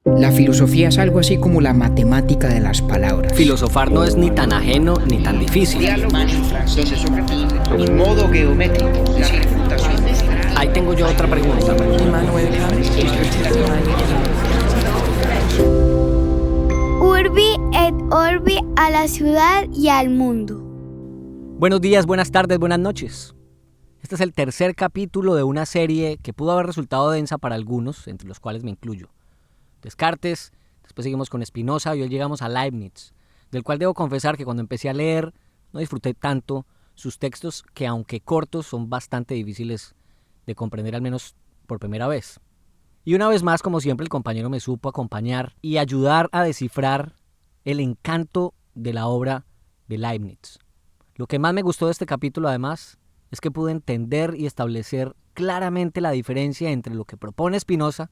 La filosofía es algo así como la matemática de las palabras. Filosofar no es ni tan ajeno ni tan difícil. Un modo geométrico, la refutación. Ahí tengo yo otra pregunta. Urbi et Orbi, a la ciudad y al mundo. Buenos días, buenas tardes, buenas noches. Este es el tercer capítulo de una serie que pudo haber resultado densa para algunos, entre los cuales me incluyo. Descartes, después seguimos con Spinoza y hoy llegamos a Leibniz, del cual debo confesar que cuando empecé a leer no disfruté tanto sus textos, que aunque cortos son bastante difíciles de comprender, al menos por primera vez. Y una vez más, como siempre, el compañero me supo acompañar y ayudar a descifrar el encanto de la obra de Leibniz. Lo que más me gustó de este capítulo, además, es que pude entender y establecer claramente la diferencia entre lo que propone Spinoza,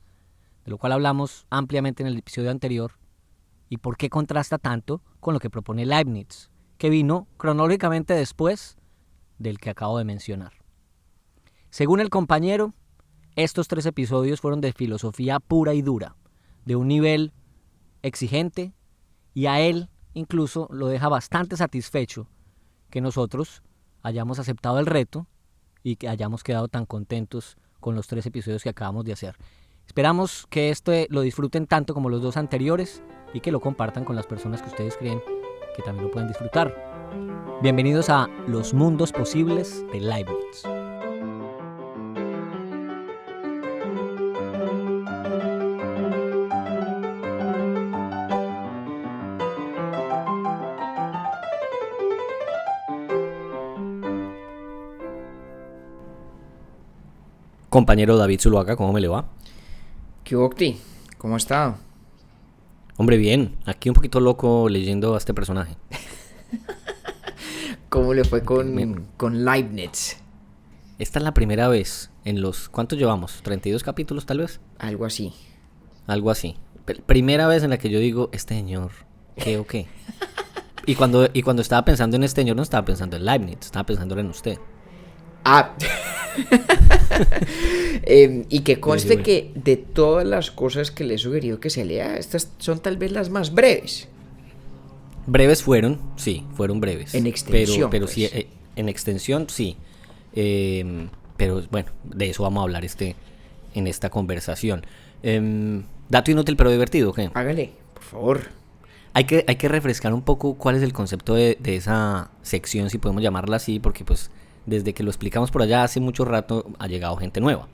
de lo cual hablamos ampliamente en el episodio anterior, y por qué contrasta tanto con lo que propone Leibniz, que vino cronológicamente después del que acabo de mencionar. Según el compañero, estos 3 episodios fueron de filosofía pura y dura, de un nivel exigente, y a él incluso lo deja bastante satisfecho que nosotros hayamos aceptado el reto y que hayamos quedado tan contentos con los 3 episodios que acabamos de hacer. Esperamos que lo disfruten tanto como los 2 anteriores y que lo compartan con las personas que ustedes creen que también lo pueden disfrutar. Bienvenidos a Los Mundos Posibles de Leibniz. Compañero David Zuluaga, ¿cómo me le va? ¿Qué Octi? ¿Cómo ha estado? Hombre, bien. Aquí un poquito loco leyendo a este personaje. ¿Cómo le fue con Leibniz? Esta es la primera vez en los... ¿Cuántos llevamos? ¿32 capítulos tal vez? Algo así. Algo así. Primera vez en la que yo digo, este señor, ¿qué o qué? Y cuando estaba pensando en este señor, no estaba pensando en Leibniz, estaba pensando en usted. Ah... y que conste que de todas las cosas que le he sugerido que se lea, estas son tal vez las más breves. Breves fueron, sí, fueron breves. En extensión. Pero pues. sí, en extensión, sí. Pero bueno, de eso vamos a hablar en esta conversación. Dato inútil pero divertido, ¿qué? Hágale, por favor. Hay que refrescar un poco cuál es el concepto de esa sección, si podemos llamarla así, porque pues desde que lo explicamos por allá hace mucho rato ha llegado gente nueva.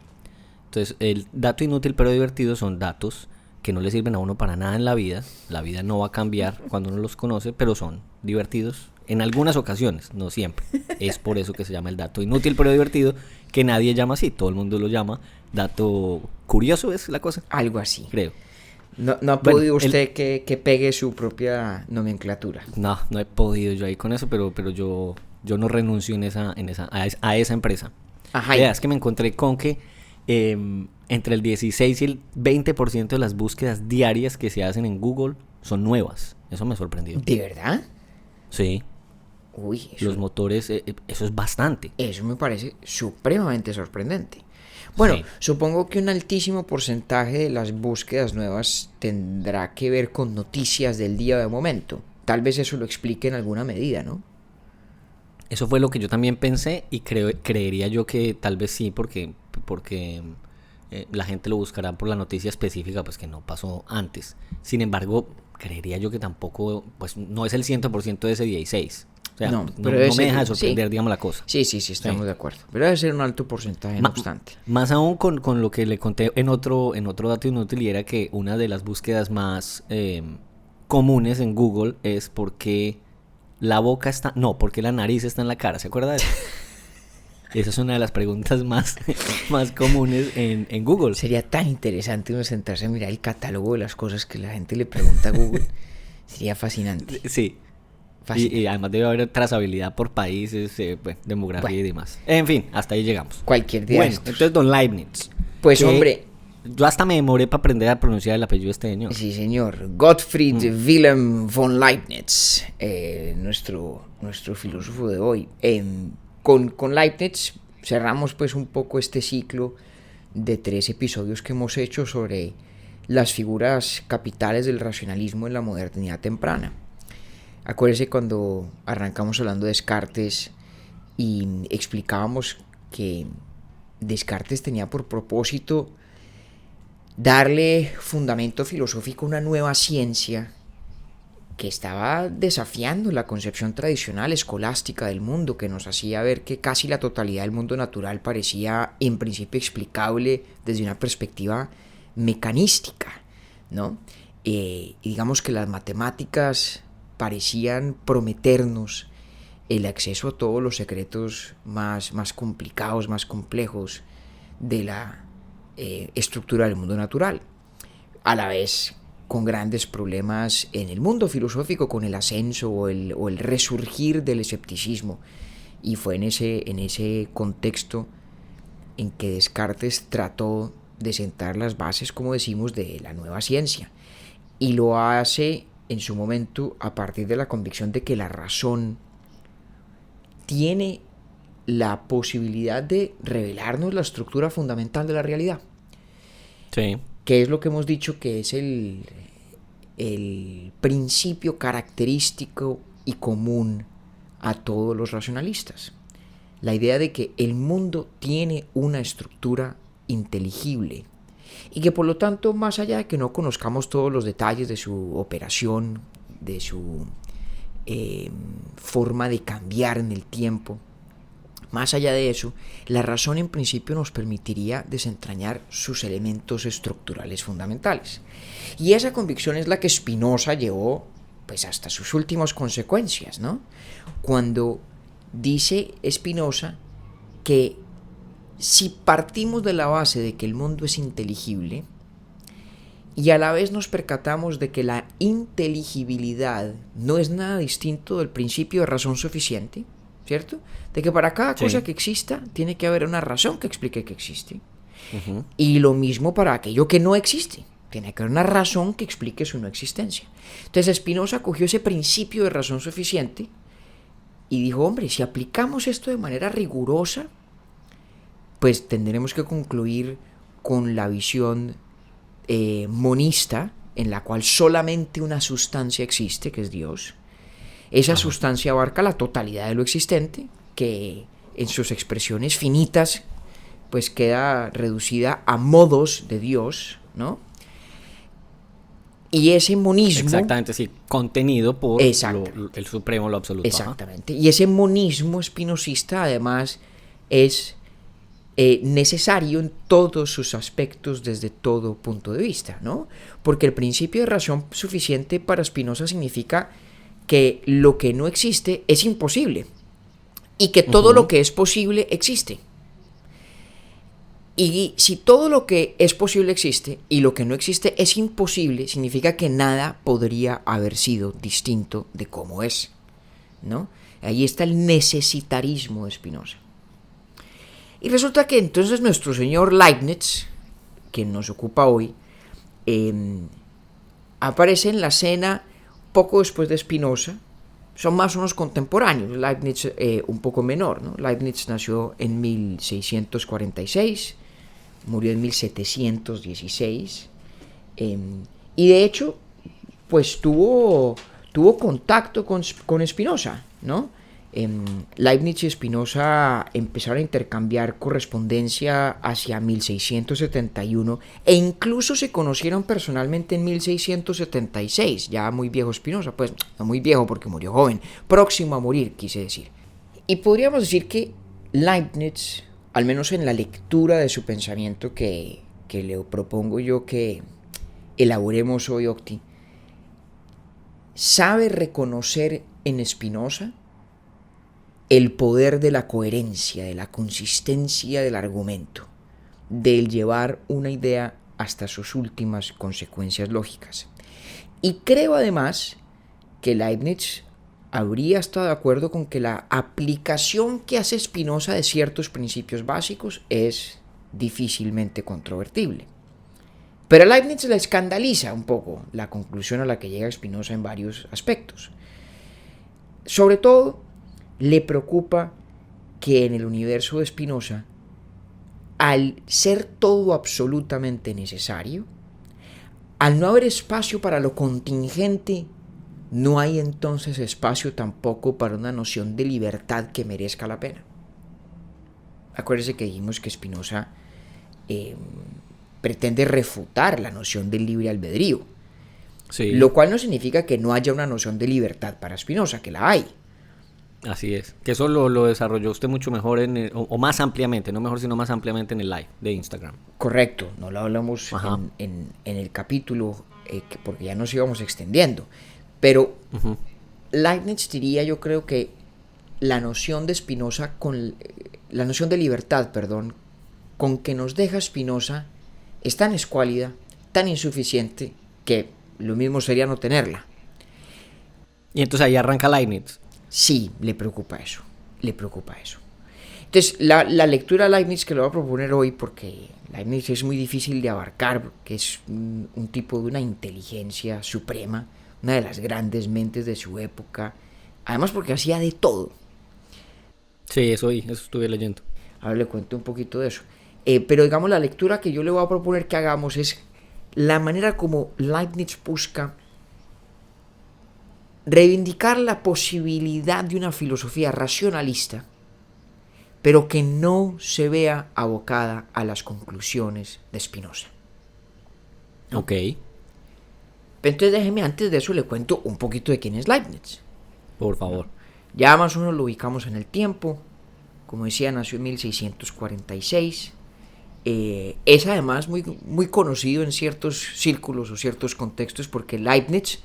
Entonces, el dato inútil pero divertido son datos que no le sirven a uno para nada en la vida. La vida no va a cambiar cuando uno los conoce, pero son divertidos en algunas ocasiones, no siempre. Es por eso que se llama el dato inútil pero divertido, que nadie llama así, todo el mundo lo llama dato curioso, es la cosa. Algo así. Creo. No ha podido usted que pegue su propia nomenclatura. No he podido yo ahí con eso, pero yo no renuncio a esa empresa. Ajá. Es que me encontré con que entre el 16 y el 20% de las búsquedas diarias que se hacen en Google son nuevas. Eso me sorprendió. ¿De verdad? Sí. Uy, eso, los motores, eso es bastante. Eso me parece supremamente sorprendente. Bueno, sí. Supongo que un altísimo porcentaje de las búsquedas nuevas tendrá que ver con noticias del día de momento. Tal vez eso lo explique en alguna medida, ¿no? Eso fue lo que yo también pensé y creería yo que tal vez sí, porque la gente lo buscará por la noticia específica, pues que no pasó antes. Sin embargo, creería yo que tampoco, pues no es el 100% de ese 16. O sea, no me deja de sorprender, sí. Digamos la cosa. Sí, estamos de acuerdo. Pero debe ser un alto porcentaje, no obstante. Más aún con lo que le conté en otro dato inútil, y era que una de las búsquedas más comunes en Google es porque porque la nariz está en la cara, ¿se acuerda de eso? Esa es una de las preguntas más comunes en Google. Sería tan interesante uno sentarse a mirar el catálogo de las cosas que la gente le pregunta a Google. Sería fascinante. Sí. Y además debe haber trazabilidad por países, demografía y demás. En fin, hasta ahí llegamos. Cualquier día. Bueno, entonces don Leibniz. Pues hombre, yo hasta me demoré para aprender a pronunciar el apellido de este señor. Sí, señor. Gottfried Wilhelm von Leibniz, nuestro filósofo de hoy. Con Leibniz cerramos pues un poco este ciclo de 3 episodios que hemos hecho sobre las figuras capitales del racionalismo en la modernidad temprana. Acuérdese cuando arrancamos hablando de Descartes y explicábamos que Descartes tenía por propósito darle fundamento filosófico a una nueva ciencia que estaba desafiando la concepción tradicional escolástica del mundo, que nos hacía ver que casi la totalidad del mundo natural parecía en principio explicable desde una perspectiva mecanística, ¿no? Y digamos que las matemáticas parecían prometernos el acceso a todos los secretos más complicados, más complejos de la estructura del mundo natural, a la vez con grandes problemas en el mundo filosófico, con el ascenso o el resurgir del escepticismo. Y fue en ese contexto en que Descartes trató de sentar las bases, como decimos, de la nueva ciencia. Y lo hace en su momento a partir de la convicción de que la razón tiene la posibilidad de revelarnos la estructura fundamental de la realidad. Sí. Que es lo que hemos dicho que es el principio característico y común a todos los racionalistas. La idea de que el mundo tiene una estructura inteligible y que por lo tanto, más allá de que no conozcamos todos los detalles de su operación, de su forma de cambiar en el tiempo, más allá de eso, la razón en principio nos permitiría desentrañar sus elementos estructurales fundamentales. Y esa convicción es la que Spinoza llevó pues hasta sus últimas consecuencias, ¿no? Cuando dice Spinoza que si partimos de la base de que el mundo es inteligible y a la vez nos percatamos de que la inteligibilidad no es nada distinto del principio de razón suficiente, ¿cierto? De que para cada cosa que exista tiene que haber una razón que explique que existe. Uh-huh. Y lo mismo para aquello que no existe. Tiene que haber una razón que explique su no existencia. Entonces Spinoza cogió ese principio de razón suficiente y dijo, hombre, si aplicamos esto de manera rigurosa, pues tendremos que concluir con la visión monista, en la cual solamente una sustancia existe, que es Dios. Esa sustancia abarca la totalidad de lo existente, que en sus expresiones finitas pues queda reducida a modos de Dios, ¿no? Y ese monismo... Exactamente, sí, contenido por el supremo, lo absoluto. Exactamente. Y ese monismo espinosista además es necesario en todos sus aspectos desde todo punto de vista, ¿no? Porque el principio de razón suficiente para Spinoza significa que lo que no existe es imposible y que todo lo que es posible existe. Y si todo lo que es posible existe y lo que no existe es imposible, significa que nada podría haber sido distinto de cómo es, ¿no? Ahí está el necesitarismo de Spinoza. Y resulta que entonces nuestro señor Leibniz, que nos ocupa hoy, aparece en la escena poco después de Spinoza. Son más unos contemporáneos, Leibniz un poco menor, ¿no? Leibniz nació en 1646, murió en 1716, y de hecho, pues tuvo contacto con Spinoza, ¿no? Leibniz y Spinoza empezaron a intercambiar correspondencia hacia 1671 e incluso se conocieron personalmente en 1676, ya muy viejo Spinoza, pues no muy viejo porque murió joven, próximo a morir, quise decir. Y podríamos decir que Leibniz, al menos en la lectura de su pensamiento que le propongo yo que elaboremos hoy, Octi, sabe reconocer en Spinoza el poder de la coherencia, de la consistencia del argumento, del llevar una idea hasta sus últimas consecuencias lógicas. Y creo además que Leibniz habría estado de acuerdo con que la aplicación que hace Spinoza de ciertos principios básicos es difícilmente controvertible. Pero a Leibniz le escandaliza un poco la conclusión a la que llega Spinoza en varios aspectos. Sobre todo, le preocupa que en el universo de Spinoza, al ser todo absolutamente necesario, Al no haber espacio para lo contingente, no hay entonces espacio tampoco para una noción de libertad que merezca la pena. Acuérdense que dijimos que Spinoza pretende refutar la noción del libre albedrío, Sí. lo cual no significa que no haya una noción de libertad para Spinoza, que la hay. Así es. Que eso lo desarrolló usted mucho mejor o más ampliamente, no mejor sino más ampliamente en el live de Instagram. Correcto, no lo hablamos en el capítulo porque ya nos íbamos extendiendo. Pero Leibniz diría, yo creo que la noción de Spinoza, la noción de libertad, con que nos deja Spinoza es tan escuálida, tan insuficiente, que lo mismo sería no tenerla. Y entonces ahí arranca Leibniz. Sí, le preocupa eso. Entonces, la lectura de Leibniz que lo voy a proponer hoy, porque Leibniz es muy difícil de abarcar, porque es un tipo de una inteligencia suprema, una de las grandes mentes de su época, además porque hacía de todo. Sí, eso estuve leyendo. Ahora le cuento un poquito de eso. Pero digamos, la lectura que yo le voy a proponer que hagamos es la manera como Leibniz busca reivindicar la posibilidad de una filosofía racionalista, pero que no se vea abocada a las conclusiones de Spinoza. Ok. Entonces déjeme, antes de eso le cuento un poquito de quién es Leibniz. Por favor. Ya más o menos lo ubicamos en el tiempo. Como decía, nació en 1646. Es además muy, muy conocido en ciertos círculos o ciertos contextos porque Leibniz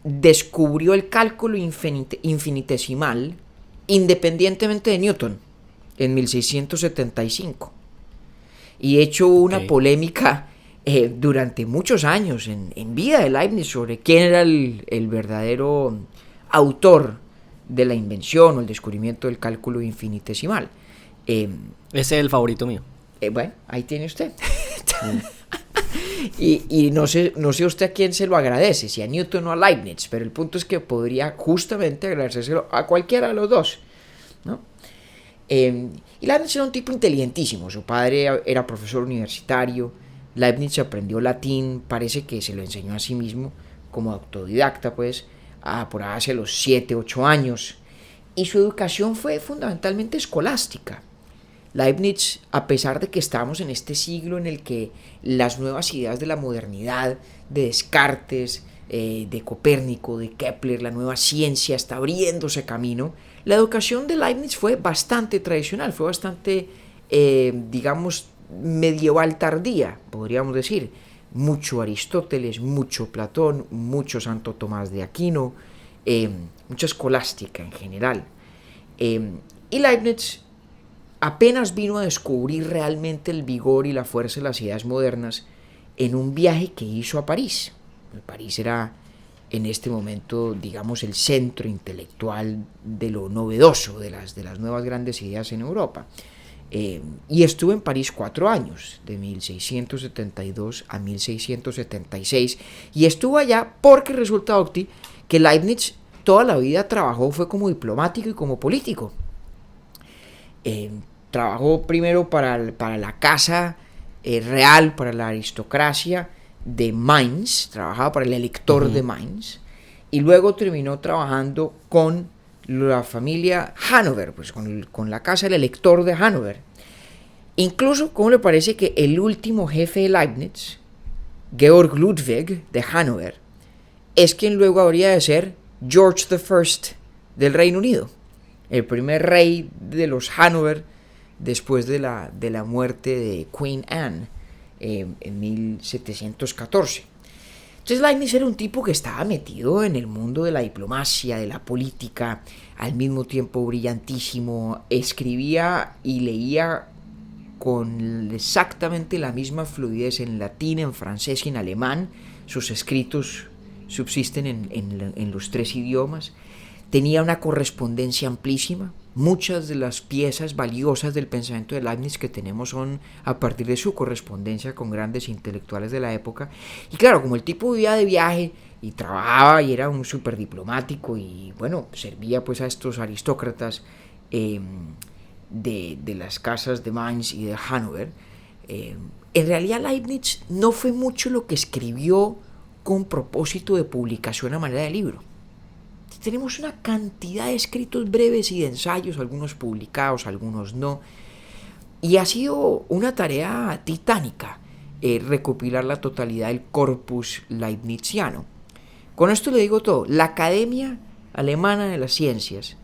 descubrió el cálculo infinitesimal independientemente de Newton en 1675 y hecho una polémica durante muchos años en vida de Leibniz sobre quién era el verdadero autor de la invención o el descubrimiento del cálculo infinitesimal. Ese es el favorito mío. Bueno, ahí tiene usted. Y no sé usted a quién se lo agradece, si a Newton o a Leibniz, pero el punto es que podría justamente agradecérselo a cualquiera de los dos, ¿no? Y Leibniz era un tipo inteligentísimo. Su padre era profesor universitario. Leibniz aprendió latín, parece que se lo enseñó a sí mismo como autodidacta, pues, por hacia los 7, 8 años. Y su educación fue fundamentalmente escolástica. Leibniz, a pesar de que estamos en este siglo en el que las nuevas ideas de la modernidad, de Descartes, de Copérnico, de Kepler, la nueva ciencia está abriéndose camino, la educación de Leibniz fue bastante tradicional, fue bastante, digamos, medieval tardía, podríamos decir. Mucho Aristóteles, mucho Platón, mucho Santo Tomás de Aquino, mucha escolástica en general. Y Leibniz apenas vino a descubrir realmente el vigor y la fuerza de las ideas modernas en un viaje que hizo a París. París era en este momento, digamos, el centro intelectual de lo novedoso, de las nuevas grandes ideas en Europa. Y estuvo en París 4 años, de 1672 a 1676, y estuvo allá porque resulta, Octi, que Leibniz toda la vida trabajó, fue como diplomático y como político. Trabajó primero para la casa real, para la aristocracia de Mainz, trabajaba para el elector de Mainz, y luego terminó trabajando con la familia Hannover, pues con la casa del elector de Hannover. Incluso, ¿cómo le parece que el último jefe de Leibniz, Georg Ludwig de Hannover, es quien luego habría de ser George I del Reino Unido, el primer rey de los Hannover después de la muerte de Queen Anne en 1714. Entonces Leibniz era un tipo que estaba metido en el mundo de la diplomacia, de la política, al mismo tiempo brillantísimo, escribía y leía con exactamente la misma fluidez en latín, en francés y en alemán. Sus escritos subsisten en los 3 idiomas. Tenía una correspondencia amplísima. Muchas de las piezas valiosas del pensamiento de Leibniz que tenemos son a partir de su correspondencia con grandes intelectuales de la época. Y claro, como el tipo vivía de viaje y trabajaba y era un súper diplomático y bueno, servía pues a estos aristócratas de las casas de Mainz y de Hannover, En realidad Leibniz no fue mucho lo que escribió con propósito de publicación a manera de libro. Tenemos una cantidad de escritos breves y de ensayos, algunos publicados, algunos no, y ha sido una tarea titánica recopilar la totalidad del corpus leibniziano. Con esto le digo todo. La Academia Alemana de las Ciencias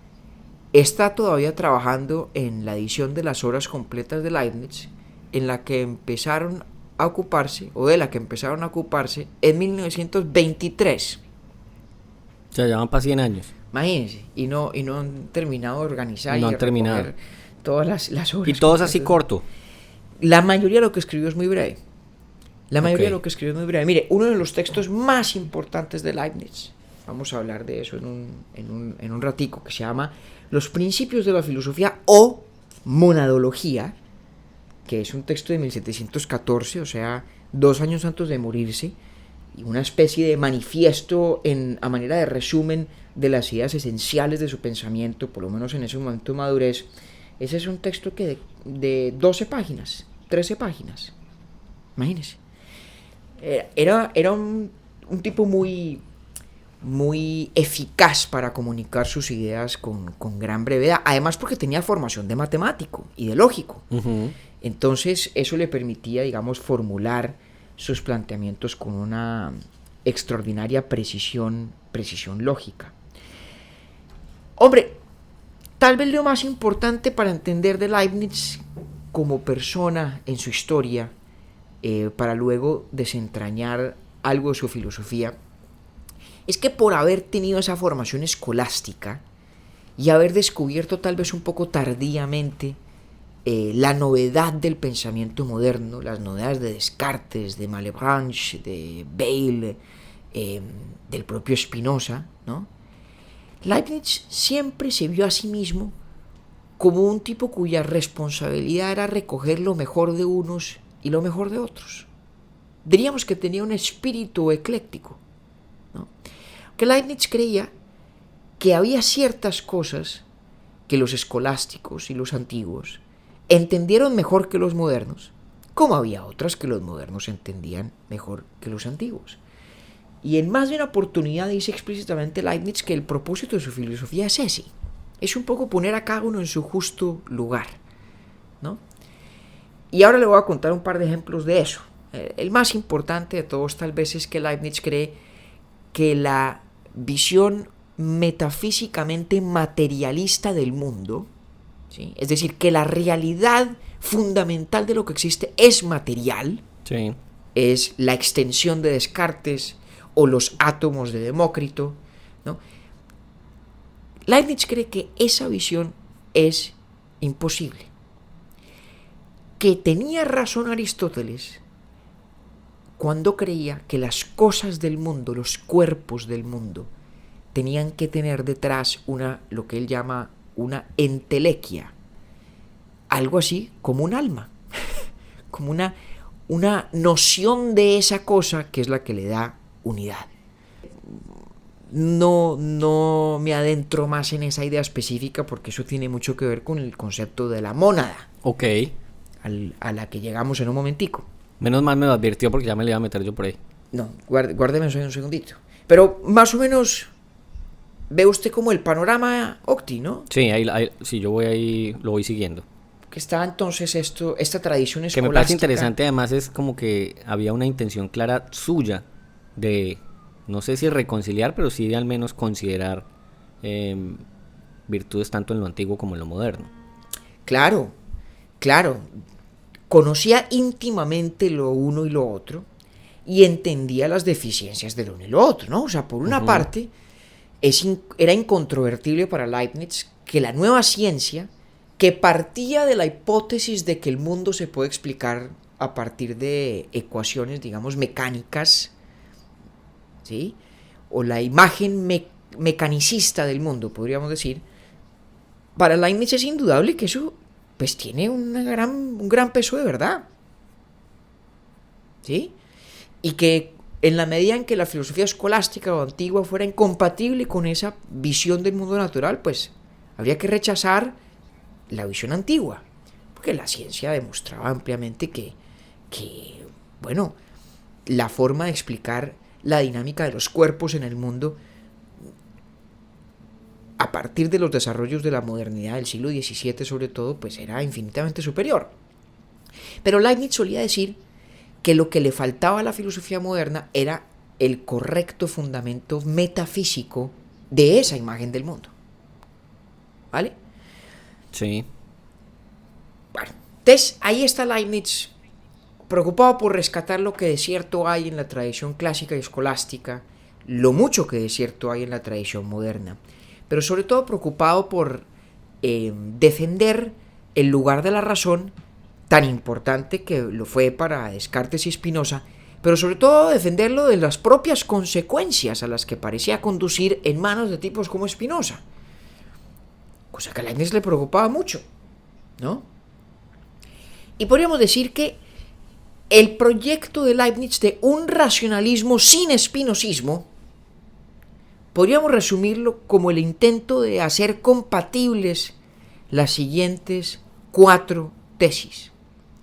está todavía trabajando en la edición de las obras completas de Leibniz, en la que empezaron a ocuparse, o de la que empezaron a ocuparse en 1923. O sea, ya van para 100 años. Imagínense, y no han terminado de organizar No y han terminado. todas las obras. Y todo es así corto. La mayoría de lo que escribió es muy breve. Ok. Mire, uno de los textos más importantes de Leibniz, vamos a hablar de eso en un ratico, que se llama Los Principios de la Filosofía o Monadología, que es un texto de 1714, o sea, 2 años antes de morirse, y una especie de manifiesto a manera de resumen de las ideas esenciales de su pensamiento, por lo menos en ese momento de madurez. Ese es un texto que de 12 páginas, 13 páginas, imagínense. Era un tipo muy eficaz para comunicar sus ideas con gran brevedad, además porque tenía formación de matemático y de lógico. Uh-huh. Entonces eso le permitía, digamos, formular sus planteamientos con una extraordinaria precisión lógica. Hombre, tal vez lo más importante para entender de Leibniz como persona en su historia, para luego desentrañar algo de su filosofía, es que por haber tenido esa formación escolástica y haber descubierto tal vez un poco tardíamente la novedad del pensamiento moderno, las novedades de Descartes, de Malebranche, de Bayle, del propio Spinoza, ¿no? Leibniz siempre se vio a sí mismo como un tipo cuya responsabilidad era recoger lo mejor de unos y lo mejor de otros. Diríamos que tenía un espíritu ecléctico, ¿no? Que Leibniz creía que había ciertas cosas que los escolásticos y los antiguos entendieron mejor que los modernos, como había otras que los modernos entendían mejor que los antiguos. Y en más de una oportunidad dice explícitamente Leibniz que el propósito de su filosofía es ese. Es un poco poner a cada uno en su justo lugar, ¿no? Y ahora le voy a contar un par de ejemplos de eso. El más importante de todos tal vez es que Leibniz cree que la visión metafísicamente materialista del mundo, ¿sí? Es decir, que la realidad fundamental de lo que existe es material, Sí. es la extensión de Descartes o los átomos de Demócrito, ¿no? Leibniz cree que esa visión es imposible. Que tenía razón Aristóteles cuando creía que las cosas del mundo, los cuerpos del mundo, tenían que tener detrás lo que él llama una entelequia, algo así como un alma, como una noción de esa cosa que es la que le da unidad. No me adentro más en esa idea específica porque eso tiene mucho que ver con el concepto de la mónada, Ok. a la que llegamos en un momentico. Menos mal me lo advirtió porque ya me le iba a meter yo por ahí. No, guárdeme eso un segundito. Pero más o menos ve usted como el panorama Octi, ¿no? Sí, sí, yo voy ahí, lo voy siguiendo. Que está entonces esta tradición Que escolástica. me parece interesante además es como que había una intención clara suya de, no sé si reconciliar, pero sí de al menos considerar virtudes tanto en lo antiguo como en lo moderno. Claro. Conocía íntimamente lo uno y lo otro y entendía las deficiencias del uno y lo otro, ¿no? O sea, por una parte, era incontrovertible para Leibniz que la nueva ciencia, que partía de la hipótesis de que el mundo se puede explicar a partir de ecuaciones, digamos, mecánicas, ¿sí? O la imagen mecanicista del mundo, podríamos decir, para Leibniz es indudable que eso pues tiene un gran peso de verdad, ¿sí? Y que en la medida en que la filosofía escolástica o antigua fuera incompatible con esa visión del mundo natural, pues habría que rechazar la visión antigua, porque la ciencia demostraba ampliamente que que, bueno, la forma de explicar la dinámica de los cuerpos en el mundo a partir de los desarrollos de la modernidad del siglo XVII sobre todo, pues era infinitamente superior. Pero Leibniz solía decir que lo que le faltaba a la filosofía moderna era el correcto fundamento metafísico de esa imagen del mundo. ¿Vale? Sí. Bueno, entonces ahí está Leibniz, preocupado por rescatar lo que de cierto hay en la tradición clásica y escolástica, lo mucho que de cierto hay en la tradición moderna, pero sobre todo preocupado por defender el lugar de la razón, tan importante que lo fue para Descartes y Spinoza, pero sobre todo defenderlo de las propias consecuencias a las que parecía conducir en manos de tipos como Spinoza, cosa que a Leibniz le preocupaba mucho, ¿no? Y podríamos decir que el proyecto de Leibniz de un racionalismo sin espinozismo, podríamos resumirlo como el intento de hacer compatibles las siguientes 4 tesis.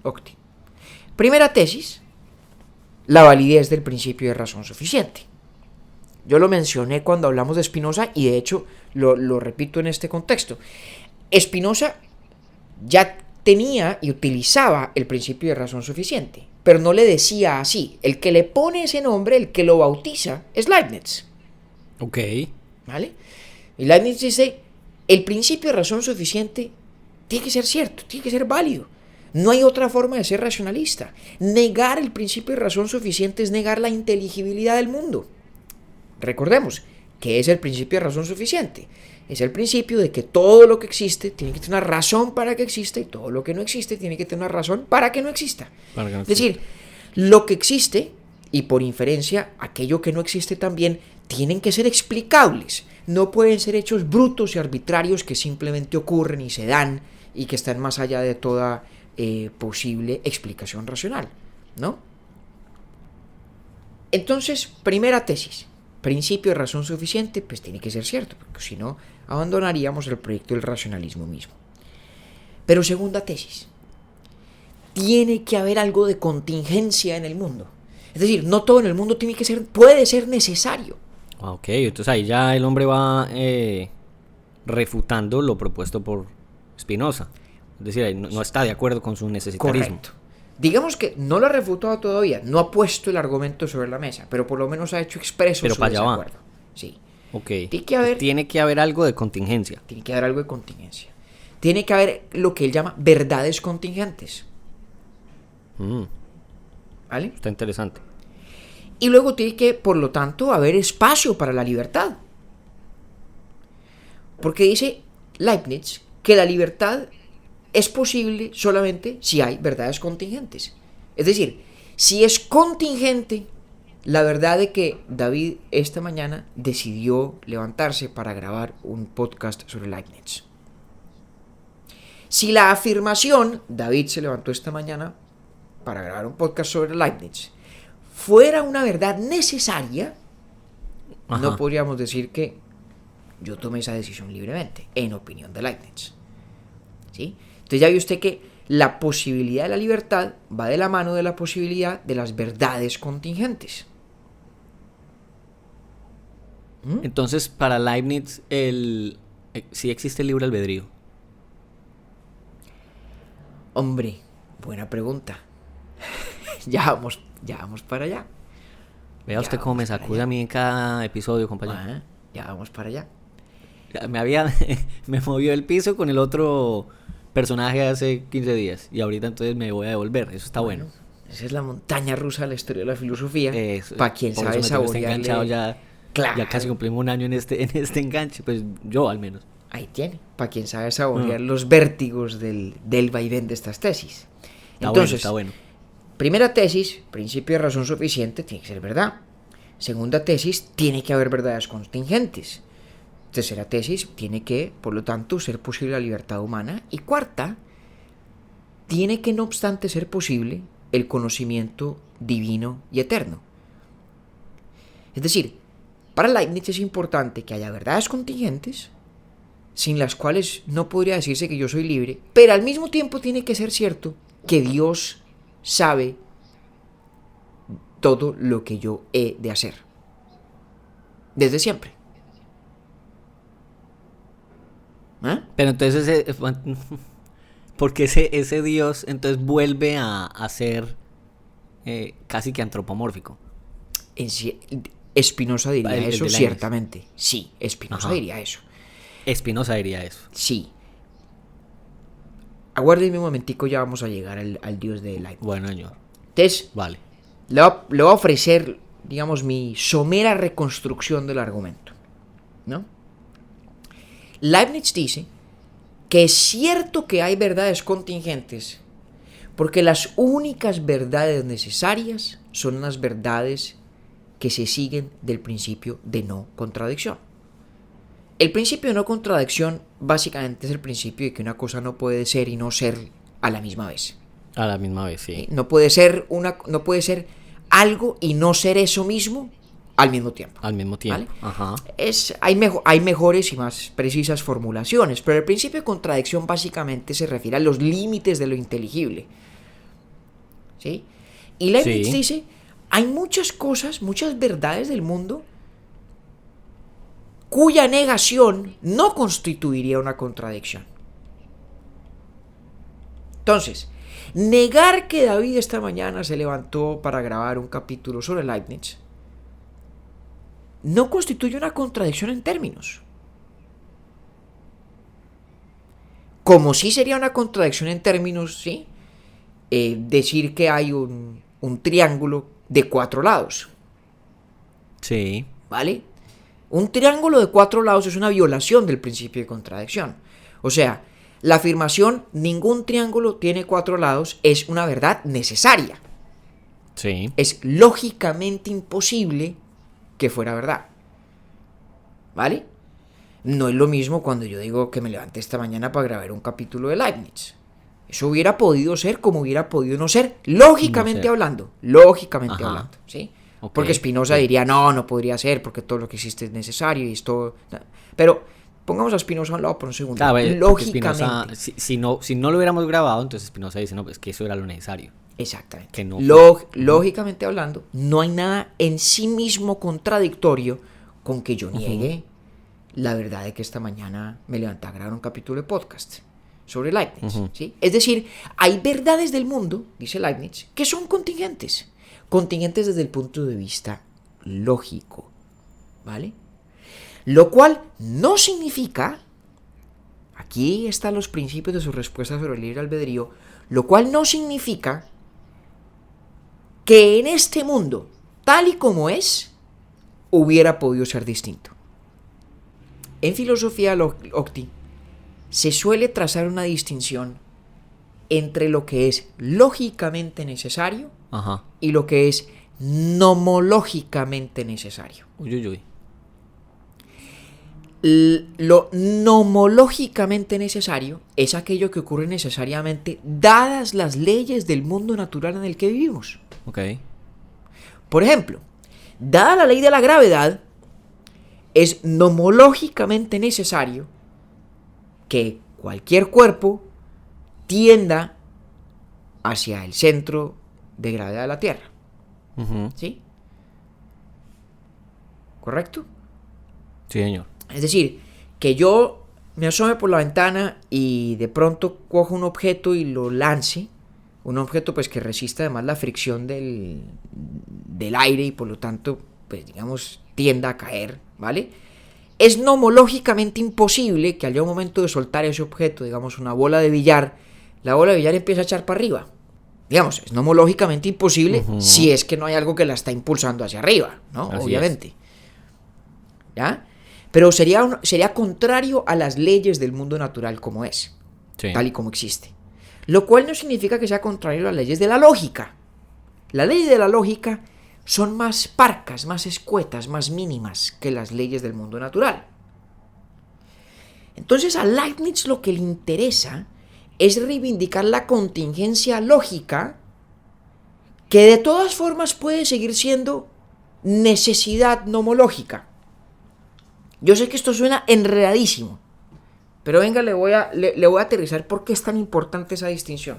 Octi. Primera tesis, la validez del principio de razón suficiente. Yo lo mencioné cuando hablamos de Spinoza y de hecho lo repito en este contexto. Spinoza ya tenía y utilizaba el principio de razón suficiente, pero no le decía así. El que le pone ese nombre, el que lo bautiza, es Leibniz. Ok. ¿Vale? Y Leibniz dice, el principio de razón suficiente tiene que ser cierto, tiene que ser válido. No hay otra forma de ser racionalista. Negar el principio de razón suficiente es negar la inteligibilidad del mundo. Recordemos, ¿qué es el principio de razón suficiente? Es el principio de que todo lo que existe tiene que tener una razón para que exista y todo lo que no existe tiene que tener una razón para que no exista. Es decir, lo que existe y por inferencia aquello que no existe también tienen que ser explicables. No pueden ser hechos brutos y arbitrarios que simplemente ocurren y se dan y que están más allá de toda posible explicación racional, ¿no? Entonces, primera tesis, principio de razón suficiente, pues tiene que ser cierto, porque si no, abandonaríamos el proyecto del racionalismo mismo. Pero segunda tesis, tiene que haber algo de contingencia en el mundo. Es decir, no todo en el mundo tiene que ser, puede ser necesario. Ok, entonces ahí ya el hombre va refutando lo propuesto por Spinoza. Es decir, ahí no está de acuerdo con su necesitarismo. Correcto. Digamos que no lo ha refutado todavía, no ha puesto el argumento sobre la mesa, pero por lo menos ha hecho expreso pero su para allá desacuerdo. va. Sí. Ok. Tiene que haber algo de contingencia. Tiene que haber algo de contingencia. Tiene que haber lo que él llama verdades contingentes. ¿Vale? Está interesante. Y luego tiene que, por lo tanto, haber espacio para la libertad. Porque dice Leibniz que la libertad es posible solamente si hay verdades contingentes. Es decir, si es contingente la verdad de que David esta mañana decidió levantarse para grabar un podcast sobre Leibniz. Si la afirmación, David se levantó esta mañana para grabar un podcast sobre Leibniz, fuera una verdad necesaria, no podríamos decir que yo tomé esa decisión libremente, en opinión de Leibniz. ¿Sí? Entonces ya vio usted que la posibilidad de la libertad va de la mano de la posibilidad de las verdades contingentes. Entonces, para Leibniz, sí existe el libre albedrío. Hombre, buena pregunta. ya vamos para allá. Vea usted cómo me sacude a mí en cada episodio, compañero. Ya vamos para allá. Me movió el piso con el otro personaje hace 15 días y ahorita entonces me voy a devolver. Eso está bueno. Esa es la montaña rusa de la historia de la filosofía. Para quien por sabe eso saborearle. Ya casi cumplimos un año en este enganche, pues yo al menos. Ahí tiene, para quien sabe saborear los vértigos del vaivén de estas tesis. Entonces, está bueno. Primera tesis, principio de razón suficiente, tiene que ser verdad. Segunda tesis, tiene que haber verdades contingentes. Tercera tesis, tiene que, por lo tanto, ser posible la libertad humana. Y cuarta, tiene que, no obstante ser posible, el conocimiento divino y eterno. Es decir, para Leibniz es importante que haya verdades contingentes, sin las cuales no podría decirse que yo soy libre, pero al mismo tiempo tiene que ser cierto que Dios sabe todo lo que yo he de hacer. Desde siempre. ¿Ah? Pero entonces, porque ese Dios entonces vuelve a ser casi que antropomórfico. Spinoza diría El eso, de Leibniz. ciertamente. Sí, Spinoza Ajá. diría eso. Spinoza diría eso. Sí. Aguárdenme un momentico, ya vamos a llegar al Dios de Leibniz. Bueno, señor. Entonces, Vale. le voy a ofrecer, digamos, mi somera reconstrucción del argumento, ¿no? Leibniz dice que es cierto que hay verdades contingentes, porque las únicas verdades necesarias son las verdades que se siguen del principio de no contradicción. El principio de no contradicción básicamente es el principio de que una cosa no puede ser y no ser a la misma vez. A la misma vez, sí. No puede ser algo y no ser eso mismo al mismo tiempo. Al mismo tiempo. ¿Vale? Ajá. Hay mejores y más precisas formulaciones, pero el principio de contradicción básicamente se refiere a los límites de lo inteligible. ¿Sí? Y Leibniz Sí. dice, hay muchas cosas, muchas verdades del mundo cuya negación no constituiría una contradicción. Entonces, negar que David esta mañana se levantó para grabar un capítulo sobre Leibniz no constituye una contradicción en términos. Como sí sería una contradicción en términos, ¿sí? Decir que hay un triángulo de 4 lados. Sí. ¿Vale? Un triángulo de 4 lados es una violación del principio de contradicción. O sea, la afirmación ningún triángulo tiene 4 lados es una verdad necesaria. Sí. Es lógicamente imposible que fuera verdad. ¿Vale? No es lo mismo cuando yo digo que me levanté esta mañana para grabar un capítulo de Leibniz. Eso hubiera podido ser como hubiera podido no ser, lógicamente No ser. hablando. Lógicamente Ajá. hablando, ¿sí? Ok, Porque Spinoza sí. diría, no podría ser, porque todo lo que existe es necesario y esto... Pero pongamos a Spinoza a un lado por un segundo. Claro, porque Lógicamente. Spinoza, si no lo hubiéramos grabado, entonces Spinoza dice, no, pues que eso era lo necesario. Exactamente. Que no Lógicamente hablando, no hay nada en sí mismo contradictorio con que yo niegue la verdad de que esta mañana me levanté a grabar un capítulo de podcast sobre Leibniz. ¿Sí? Es decir, hay verdades del mundo, dice Leibniz, que son contingentes. Contingentes desde el punto de vista lógico. ¿Vale? Lo cual no significa, aquí están los principios de su respuesta sobre el libre albedrío, lo cual no significa que en este mundo, tal y como es, hubiera podido ser distinto. En filosofía Octi se suele trazar una distinción entre lo que es lógicamente necesario Ajá. y lo que es nomológicamente necesario. Uy, uy, uy. Lo nomológicamente necesario es aquello que ocurre necesariamente dadas las leyes del mundo natural en el que vivimos. Ok. Por ejemplo, dada la ley de la gravedad, es nomológicamente necesario que cualquier cuerpo tienda hacia el centro de gravedad de la Tierra. ¿Sí? ¿Correcto? Sí, señor. Es decir, que yo me asome por la ventana y de pronto cojo un objeto y lo lance, un objeto pues que resista además la fricción del aire y por lo tanto pues digamos tienda a caer, ¿vale? Es nomológicamente imposible que haya un momento de soltar ese objeto, digamos una bola de billar, la bola de billar empieza a echar para arriba. Digamos, es nomológicamente imposible si es que no hay algo que la está impulsando hacia arriba, ¿no? Así obviamente. es. ¿Ya? Pero sería contrario a las leyes del mundo natural como es, Sí. tal y como existe. Lo cual no significa que sea contrario a las leyes de la lógica. Las leyes de la lógica son más parcas, más escuetas, más mínimas que las leyes del mundo natural. Entonces a Leibniz lo que le interesa es reivindicar la contingencia lógica que de todas formas puede seguir siendo necesidad nomológica. Yo sé que esto suena enredadísimo, pero venga, le voy a aterrizar por qué es tan importante esa distinción.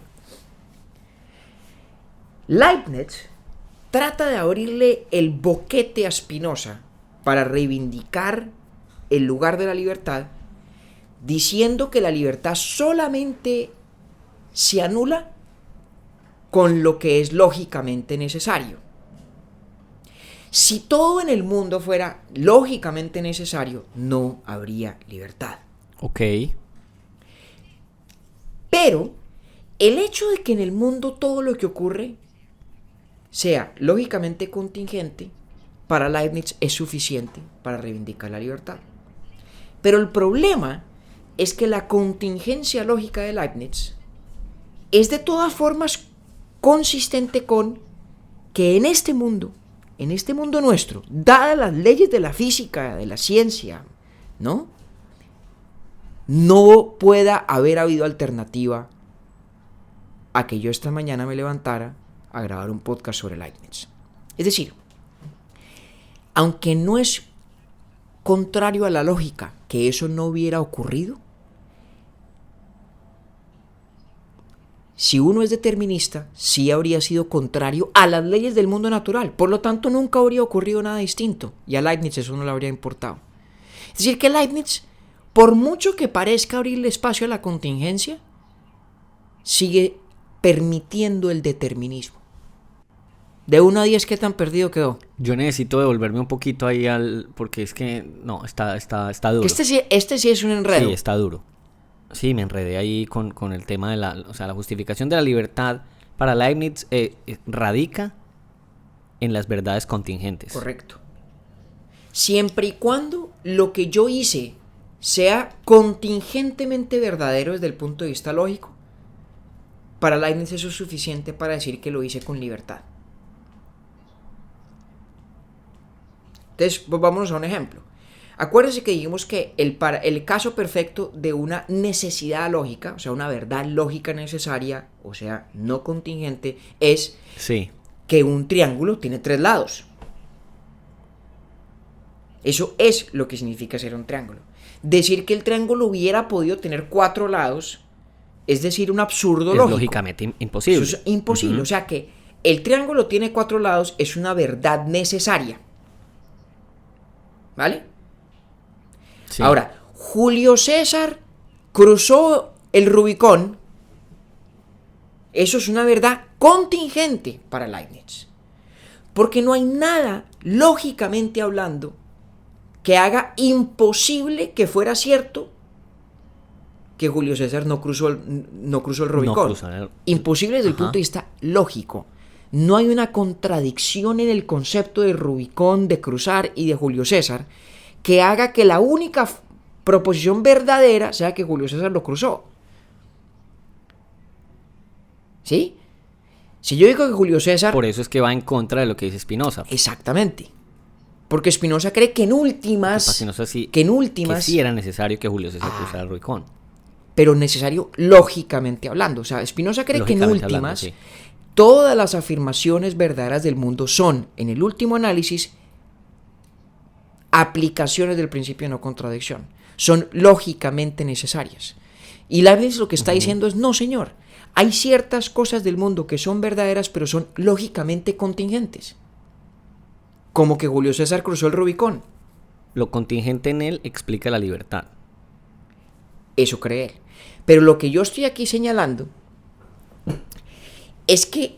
Leibniz trata de abrirle el boquete a Spinoza para reivindicar el lugar de la libertad, diciendo que la libertad solamente se anula con lo que es lógicamente necesario. Si todo en el mundo fuera lógicamente necesario, no habría libertad. Ok. Pero el hecho de que en el mundo todo lo que ocurre sea lógicamente contingente, para Leibniz es suficiente para reivindicar la libertad. Pero el problema es que la contingencia lógica de Leibniz es de todas formas consistente con que en este mundo nuestro, dadas las leyes de la física, de la ciencia, ¿no? No pueda haber habido alternativa a que yo esta mañana me levantara a grabar un podcast sobre Leibniz. Es decir, aunque no es contrario a la lógica que eso no hubiera ocurrido, si uno es determinista, sí habría sido contrario a las leyes del mundo natural. Por lo tanto, nunca habría ocurrido nada distinto. Y a Leibniz eso no le habría importado. Es decir, que Leibniz, por mucho que parezca abrirle espacio a la contingencia, sigue permitiendo el determinismo. De 1 a 10, ¿qué tan perdido quedó? Yo necesito devolverme un poquito ahí porque es que no, está duro. Este sí es un enredo. Sí, está duro. Sí, me enredé ahí con el tema de la justificación de la libertad para Leibniz radica en las verdades contingentes. Correcto. Siempre y cuando lo que yo hice sea contingentemente verdadero desde el punto de vista lógico, para Leibniz eso es suficiente para decir que lo hice con libertad. Entonces, pues vámonos a un ejemplo. Acuérdense que dijimos que el caso perfecto de una necesidad lógica, o sea, una verdad lógica necesaria, o sea, no contingente, es que un triángulo tiene 3 lados. Eso es lo que significa ser un triángulo. Decir que el triángulo hubiera podido tener 4 lados es decir un absurdo lógico. Lógicamente imposible. Eso es imposible. O sea que el triángulo tiene 4 lados es una verdad necesaria. ¿Vale? Sí. Ahora, Julio César cruzó el Rubicón. Eso es una verdad contingente para Leibniz. Porque no hay nada, lógicamente hablando, que haga imposible que fuera cierto que Julio César no cruzó el Rubicón. Imposible desde el punto de vista lógico. No hay una contradicción en el concepto de Rubicón, de cruzar y de Julio César que haga que la única proposición verdadera sea que Julio César lo cruzó. ¿Sí? Si yo digo que Julio César... Por eso es que va en contra de lo que dice Spinoza. Exactamente. Porque Spinoza cree que en últimas... Que sí era necesario que Julio César cruzara el Rubicón. Pero necesario lógicamente hablando. O sea, Spinoza cree que en últimas... Todas las afirmaciones verdaderas del mundo son, en el último análisis, aplicaciones del principio de no contradicción. Son lógicamente necesarias. Y Leibniz lo que está diciendo es, no señor, hay ciertas cosas del mundo que son verdaderas pero son lógicamente contingentes. Como que Julio César cruzó el Rubicón. Lo contingente en él explica la libertad. Eso cree él. Pero lo que yo estoy aquí señalando es que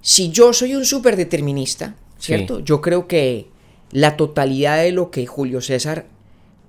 si yo soy un superdeterminista, ¿cierto? Sí. Yo creo que la totalidad de lo que Julio César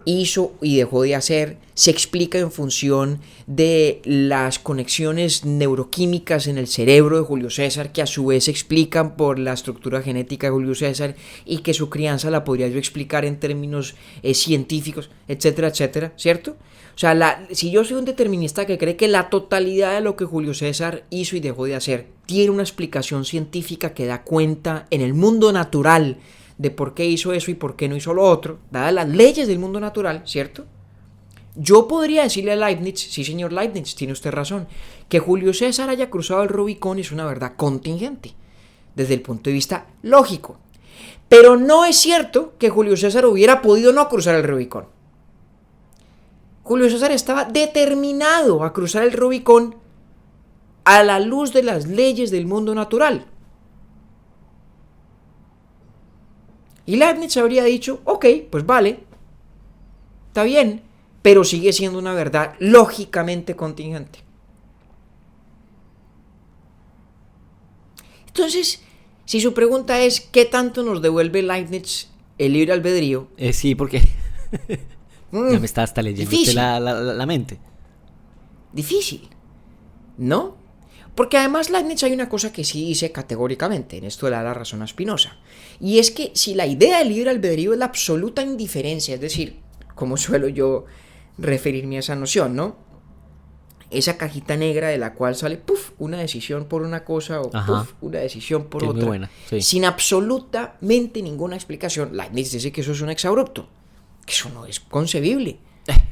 hizo y dejó de hacer se explica en función de las conexiones neuroquímicas en el cerebro de Julio César, que a su vez se explican por la estructura genética de Julio César y que su crianza la podría yo explicar en términos científicos, etcétera, etcétera, ¿cierto? O sea, si yo soy un determinista que cree que la totalidad de lo que Julio César hizo y dejó de hacer tiene una explicación científica que da cuenta en el mundo natural de por qué hizo eso y por qué no hizo lo otro, dadas las leyes del mundo natural, ¿cierto? Yo podría decirle a Leibniz, sí señor Leibniz, tiene usted razón, que Julio César haya cruzado el Rubicón es una verdad contingente, desde el punto de vista lógico. Pero no es cierto que Julio César hubiera podido no cruzar el Rubicón. Julio César estaba determinado a cruzar el Rubicón a la luz de las leyes del mundo natural. Y Leibniz habría dicho, ok, pues vale, está bien, pero sigue siendo una verdad lógicamente contingente. Entonces, si su pregunta es ¿qué tanto nos devuelve Leibniz el libre albedrío? Sí, porque ya me está hasta leyendo usted la mente. Difícil, ¿no? Porque además Leibniz hay una cosa que sí dice categóricamente, en esto le da la razón a Spinoza, y es que si la idea del libre albedrío es la absoluta indiferencia, es decir, como suelo yo referirme a esa noción, ¿no? Esa cajita negra de la cual sale, puff, una decisión por una cosa o puff, una decisión por otra, muy buena, sí. Sin absolutamente ninguna explicación. Leibniz dice que eso es un exabrupto, que eso no es concebible.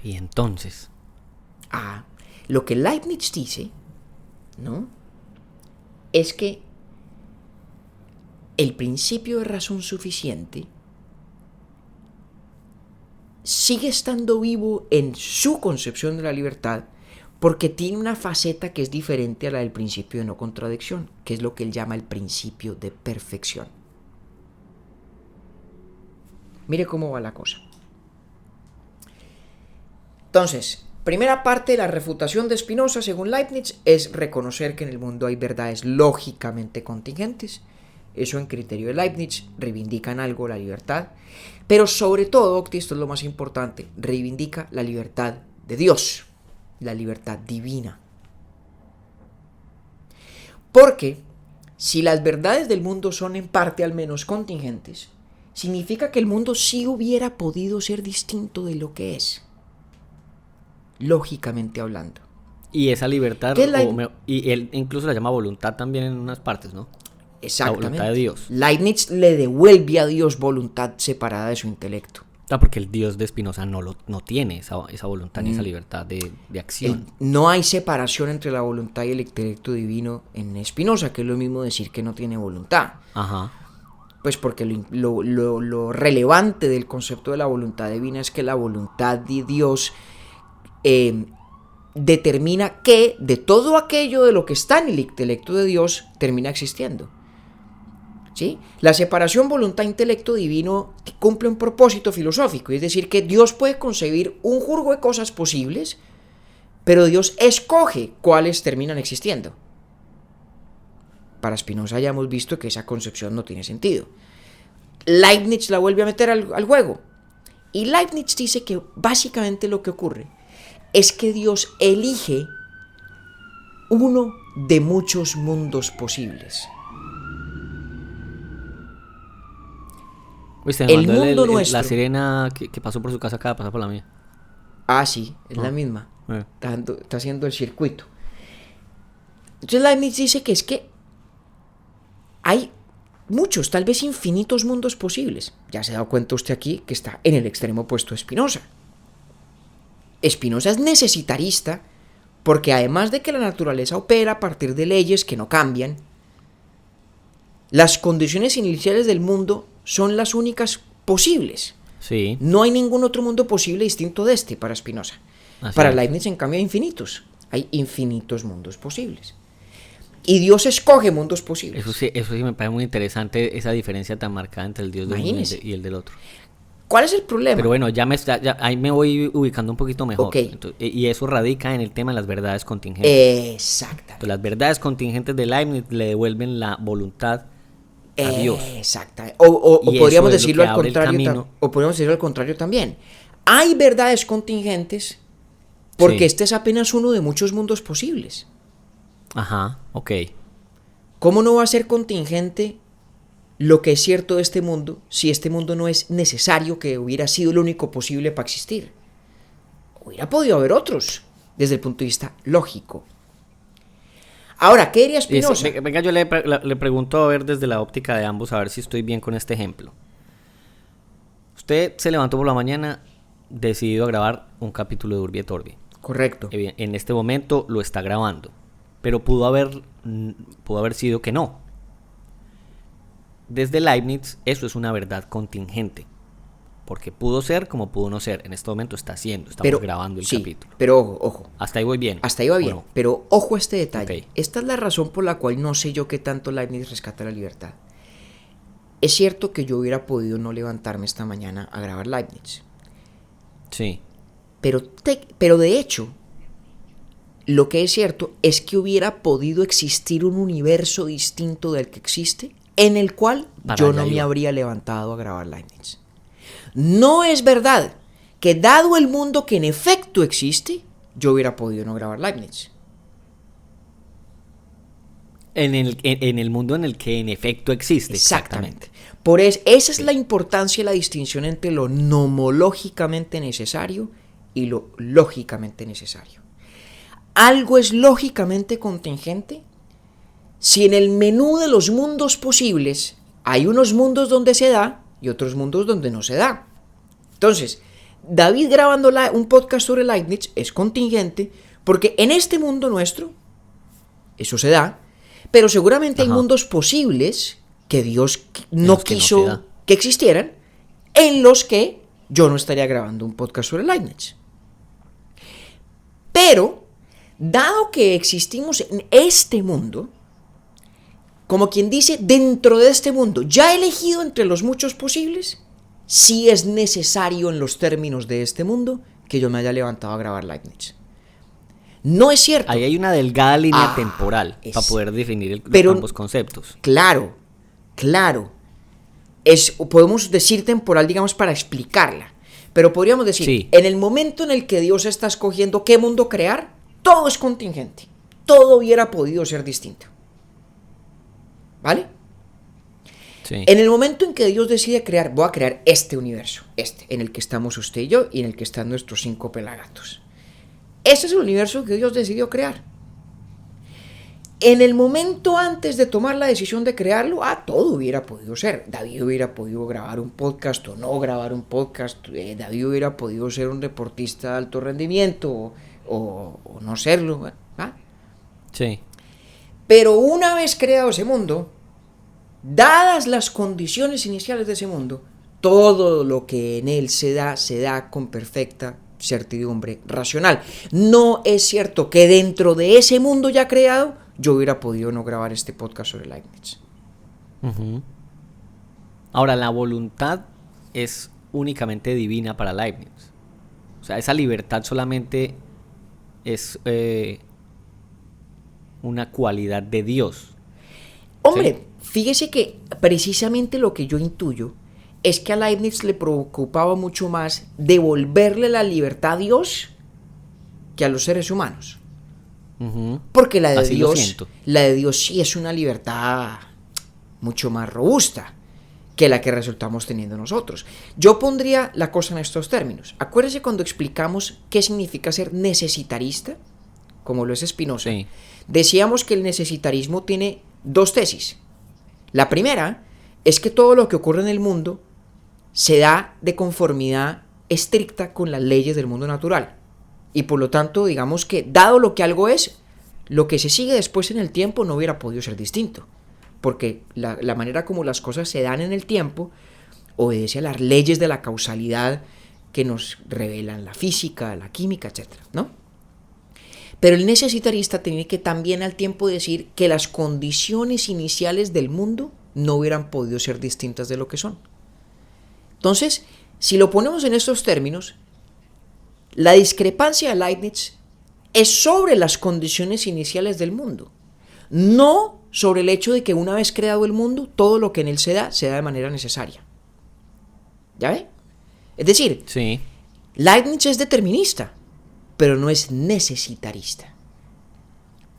Y entonces, lo que Leibniz dice, ¿no?, es que el principio de razón suficiente sigue estando vivo en su concepción de la libertad porque tiene una faceta que es diferente a la del principio de no contradicción, que es lo que él llama el principio de perfección. Mire cómo va la cosa. Entonces, primera parte de la refutación de Spinoza, según Leibniz, es reconocer que en el mundo hay verdades lógicamente contingentes. Eso en criterio de Leibniz reivindica en algo la libertad, pero sobre todo, esto es lo más importante, reivindica la libertad de Dios, la libertad divina. Porque si las verdades del mundo son en parte al menos contingentes, significa que el mundo sí hubiera podido ser distinto de lo que es, lógicamente hablando. Y esa libertad, y él incluso la llama voluntad también en unas partes, ¿no? Exactamente. La voluntad de Dios. Leibniz le devuelve a Dios voluntad separada de su intelecto. Porque el Dios de Spinoza no tiene esa voluntad ni esa libertad de acción. No hay separación entre la voluntad y el intelecto divino en Spinoza, que es lo mismo decir que no tiene voluntad. Ajá. Pues porque lo relevante del concepto de la voluntad divina es que la voluntad de Dios determina que de todo aquello de lo que está en el intelecto de Dios termina existiendo. ¿Sí? La separación voluntad-intelecto divino cumple un propósito filosófico, es decir, que Dios puede concebir un jurgo de cosas posibles, pero Dios escoge cuáles terminan existiendo. Para Spinoza ya hemos visto que esa concepción no tiene sentido. Leibniz la vuelve a meter al juego, y Leibniz dice que básicamente lo que ocurre es que Dios elige uno de muchos mundos posibles. El mundo nuestro. La sirena que pasó por su casa acaba de pasar por la mía. Sí, es la misma. Está haciendo el circuito. Entonces Leibniz dice que es que hay muchos, tal vez infinitos mundos posibles. Ya se ha dado cuenta usted aquí que está en el extremo opuesto de Spinoza. Spinoza es necesitarista porque además de que la naturaleza opera a partir de leyes que no cambian, las condiciones iniciales del mundo son las únicas posibles. Sí. No hay ningún otro mundo posible distinto de este para Spinoza. Para Leibniz, en cambio, hay infinitos. Hay infinitos mundos posibles. Y Dios escoge mundos posibles. Eso sí me parece muy interesante, esa diferencia tan marcada entre el Dios de uno y el del otro. ¿Cuál es el problema? Pero bueno, ahí me voy ubicando un poquito mejor. Okay. Entonces, y eso radica en el tema de las verdades contingentes. Exactamente. Entonces, las verdades contingentes de Leibniz le devuelven la voluntad a Dios. Exactamente. O podríamos decirlo al contrario. O podríamos decirlo al contrario también. Hay verdades contingentes porque este es apenas uno de muchos mundos posibles. Ajá, ok. ¿Cómo no va a ser contingente lo que es cierto de este mundo si este mundo no es necesario que hubiera sido lo único posible para existir? Hubiera podido haber otros desde el punto de vista lógico. Ahora, ¿qué diría Spinoza? Venga, yo le pregunto a ver desde la óptica de ambos, a ver si estoy bien con este ejemplo. Usted se levantó por la mañana decidido a grabar un capítulo de Urbi et Orbi. Correcto. En este momento lo está grabando, pero pudo haber sido que no. Desde Leibniz, eso es una verdad contingente. Porque pudo ser como pudo no ser. En este momento está siendo. Estamos grabando el capítulo. Pero ojo. Hasta ahí voy bien. Hasta ahí va bien. No. Pero ojo a este detalle. Okay. Esta es la razón por la cual no sé yo qué tanto Leibniz rescata la libertad. Es cierto que yo hubiera podido no levantarme esta mañana a grabar Leibniz. Sí. Pero de hecho, lo que es cierto es que hubiera podido existir un universo distinto del que existe, en el cual yo no me habría levantado a grabar Leibniz. No es verdad que dado el mundo que en efecto existe, yo hubiera podido no grabar Leibniz. En el mundo en el que en efecto existe. Exactamente. Por eso, esa es la importancia y la distinción entre lo nomológicamente necesario y lo lógicamente necesario. Algo es lógicamente contingente si en el menú de los mundos posibles hay unos mundos donde se da y otros mundos donde no se da. Entonces, David grabando un podcast sobre Leibniz es contingente porque en este mundo nuestro eso se da, pero seguramente hay mundos posibles que Dios no quiso que existieran, en los que yo no estaría grabando un podcast sobre Leibniz. Pero, dado que existimos en este mundo, como quien dice, dentro de este mundo, ya elegido entre los muchos posibles, sí es necesario en los términos de este mundo que yo me haya levantado a grabar Leibniz. No es cierto. Ahí hay una delgada línea temporal para poder definir ambos conceptos. Claro. Podemos decir temporal, digamos, para explicarla. Pero podríamos decir, en el momento en el que Dios está escogiendo qué mundo crear, todo es contingente. Todo hubiera podido ser distinto. ¿Vale? Sí. En el momento en que Dios decide crear, voy a crear este universo, en el que estamos usted y yo y en el que están nuestros 5 pelagatos. Ese es el universo que Dios decidió crear. En el momento antes de tomar la decisión de crearlo, todo hubiera podido ser. David hubiera podido grabar un podcast o no grabar un podcast. David hubiera podido ser un deportista de alto rendimiento o no serlo. Sí. Pero una vez creado ese mundo, dadas las condiciones iniciales de ese mundo, todo lo que en él se da con perfecta certidumbre racional. No es cierto que dentro de ese mundo ya creado yo hubiera podido no grabar este podcast sobre Leibniz. Uh-huh. Ahora, la voluntad es únicamente divina para Leibniz. O sea, esa libertad solamente es una cualidad de Dios. Hombre, ¿sí? Fíjese que precisamente lo que yo intuyo es que a Leibniz le preocupaba mucho más devolverle la libertad a Dios que a los seres humanos. Uh-huh. Porque la de Así Dios sí es una libertad mucho más robusta que la que resultamos teniendo nosotros. Yo pondría la cosa en estos términos. Acuérdese cuando explicamos qué significa ser necesitarista, como lo es Spinoza. Sí. Decíamos que el necesitarismo tiene 2 tesis. La primera es que todo lo que ocurre en el mundo se da de conformidad estricta con las leyes del mundo natural. Y por lo tanto, digamos que dado lo que algo es, lo que se sigue después en el tiempo no hubiera podido ser distinto. Porque la manera como las cosas se dan en el tiempo obedece a las leyes de la causalidad que nos revelan la física, la química, etc., ¿no? Pero el necesitarista tiene que también al tiempo decir que las condiciones iniciales del mundo no hubieran podido ser distintas de lo que son. Entonces, si lo ponemos en estos términos, la discrepancia de Leibniz es sobre las condiciones iniciales del mundo, no sobre el hecho de que una vez creado el mundo, todo lo que en él se da de manera necesaria. ¿Ya ve? Es decir, sí. Leibniz es determinista, pero no es necesitarista.